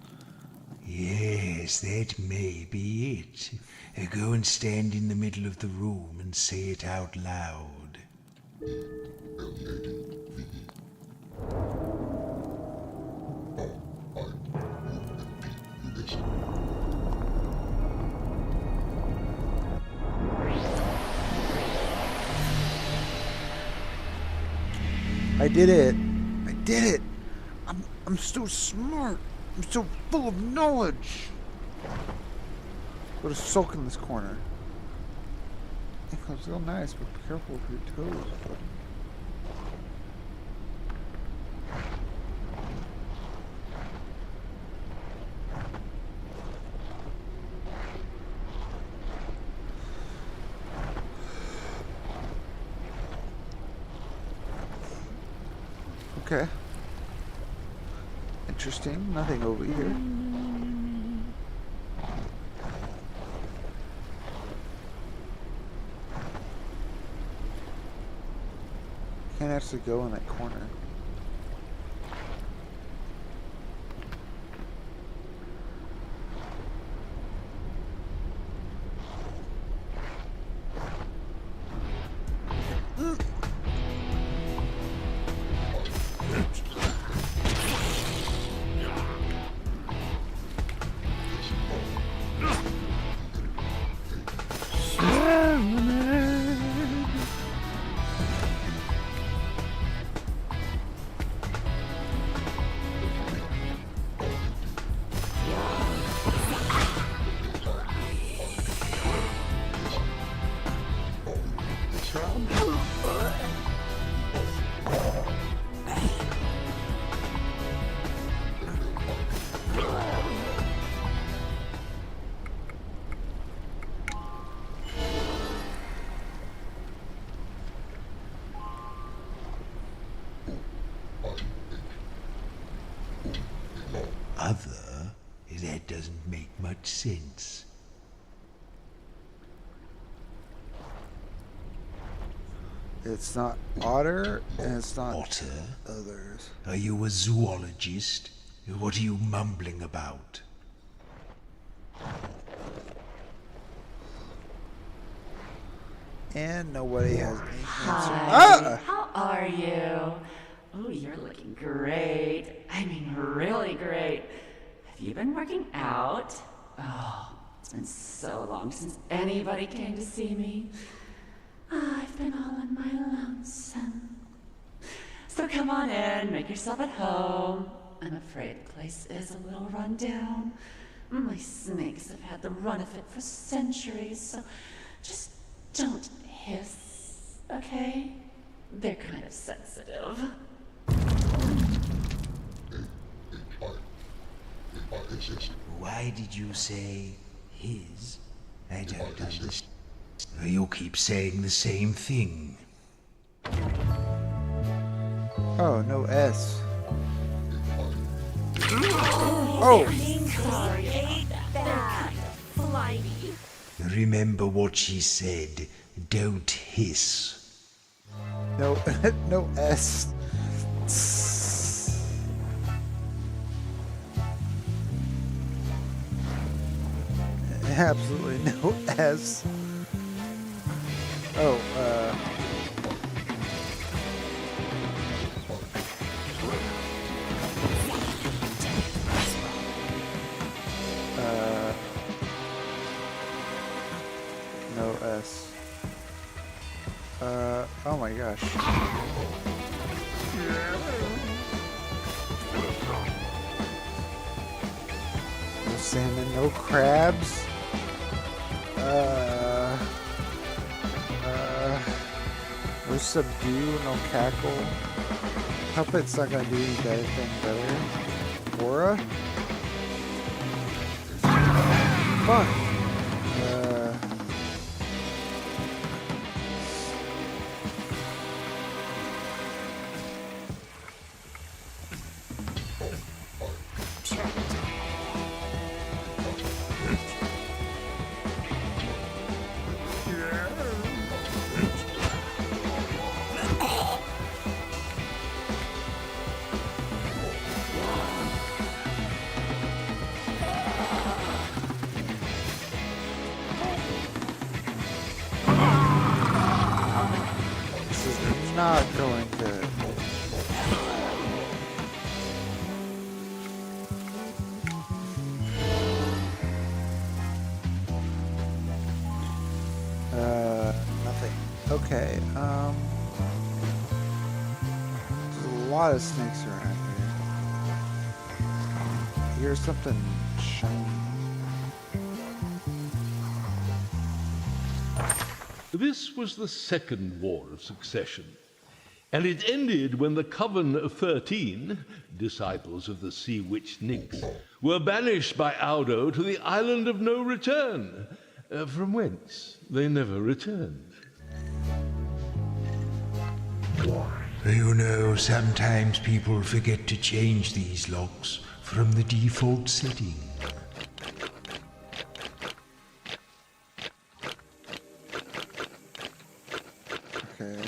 Yes, that may be it. Go and stand in the middle of the room and say it out loud. I did it. I did it. I'm so smart. I'm so full of knowledge. Go to sulk in this corner. It looks real nice, but be careful with your toes. Okay. Interesting. Nothing over here. Can't actually go in that corner. That doesn't make much sense. It's not otter, and it's not Otter? others. Are you a zoologist? What are you mumbling about? And nobody has any answer. Hi, how are you? Oh, you're looking great. I mean, really great. Have you been working out? Oh, it's been so long since anybody came to see me. I've been all on my lonesome. So come on in, make yourself at home. I'm afraid the place is a little run down. My snakes have had the run of it for centuries, so just don't hiss, okay? They're kind of sensitive. Why did you say his? I don't understand. You keep saying the same thing. Oh, no S. Oh! Sorry, ain't that flighty? Remember what she said. Don't hiss. No, no S. Absolutely no S. Oh, no S. Oh my gosh. No salmon, no crabs. No subdue, no cackle. Puppet's not gonna do anything better. Aura? Fuck. Not going good. Nothing. Okay, there's a lot of snakes around here. Here's something shiny. This was the Second War of Succession, and it ended when the Coven of 13, disciples of the sea witch Nyx, were banished by Audo to the Island of No Return, from whence they never returned. You know, sometimes people forget to change these locks from the default setting. Okay.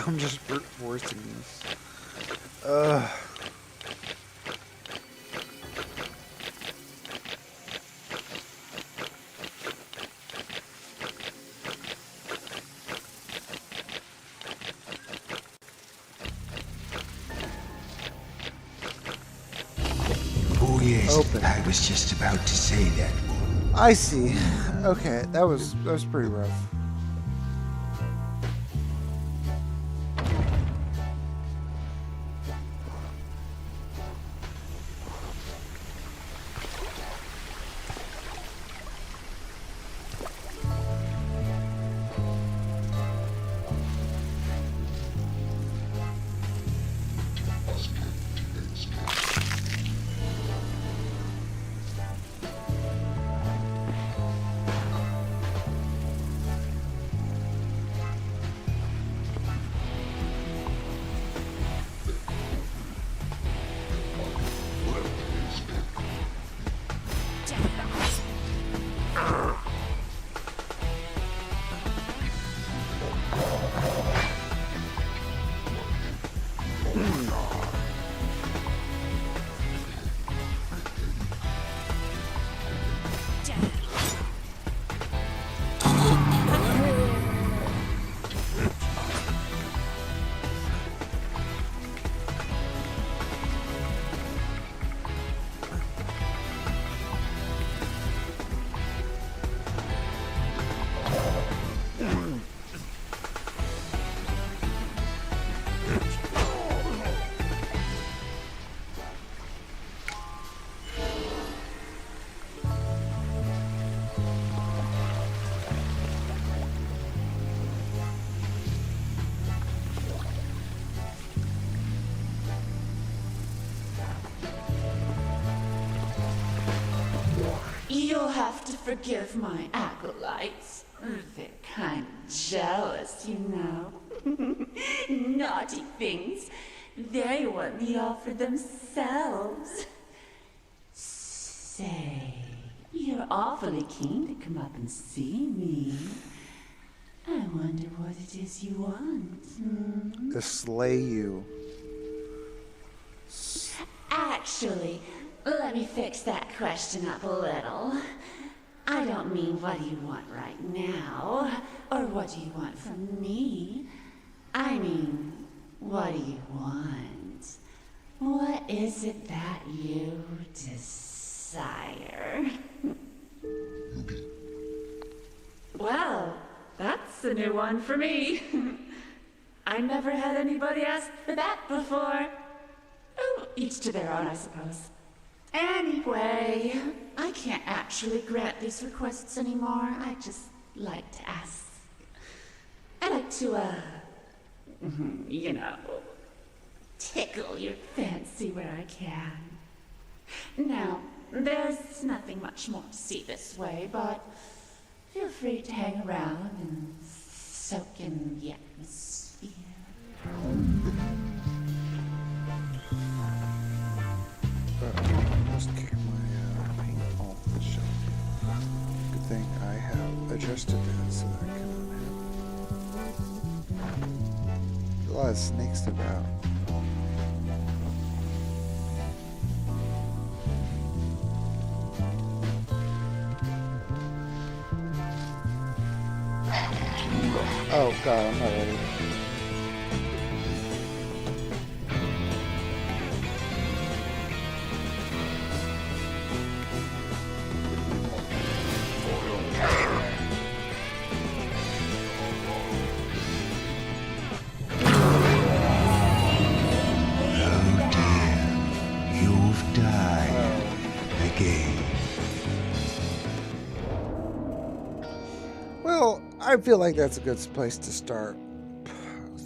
I'm just worse than this. Oh yes, Open. I was just about to say that. I see. Okay, that was pretty rough. You'll have to forgive my acolytes. They're kind of jealous, you know. Naughty things. They want me all for themselves. Say, you're awfully keen to come up and see me. I wonder what it is you want. To slay you. Actually, let me fix that question up a little. I don't mean what do you want right now, or what do you want from me. I mean, what do you want? What is it that you desire? Well, that's a new one for me. I never had anybody ask for that before. Oh, each to their own, I suppose. Anyway, I can't actually grant these requests anymore. I just like to ask. I like to, you know, tickle your fancy where I can. Now, there's nothing much more to see this way, but feel free to hang around and soak in the atmosphere. Must kick my paint off the shelf. Good thing I have adjusted that so that cannot happen. There's a lot of snakes about. Oh god, I'm not ready. I feel like that's a good place to start.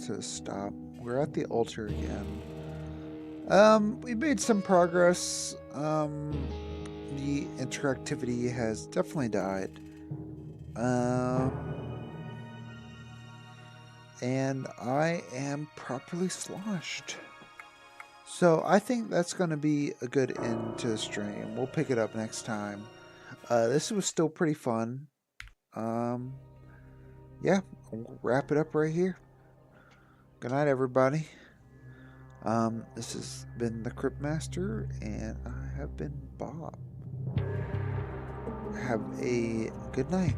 To stop. We're at the altar again. We made some progress. The interactivity has definitely died. And I am properly sloshed. So I think that's going to be a good end to the stream. We'll pick it up next time. This was still pretty fun. Yeah, we'll wrap it up right here. Good night, everybody. This has been the CRYPTMASTER, and I have been Bob. Have a good night.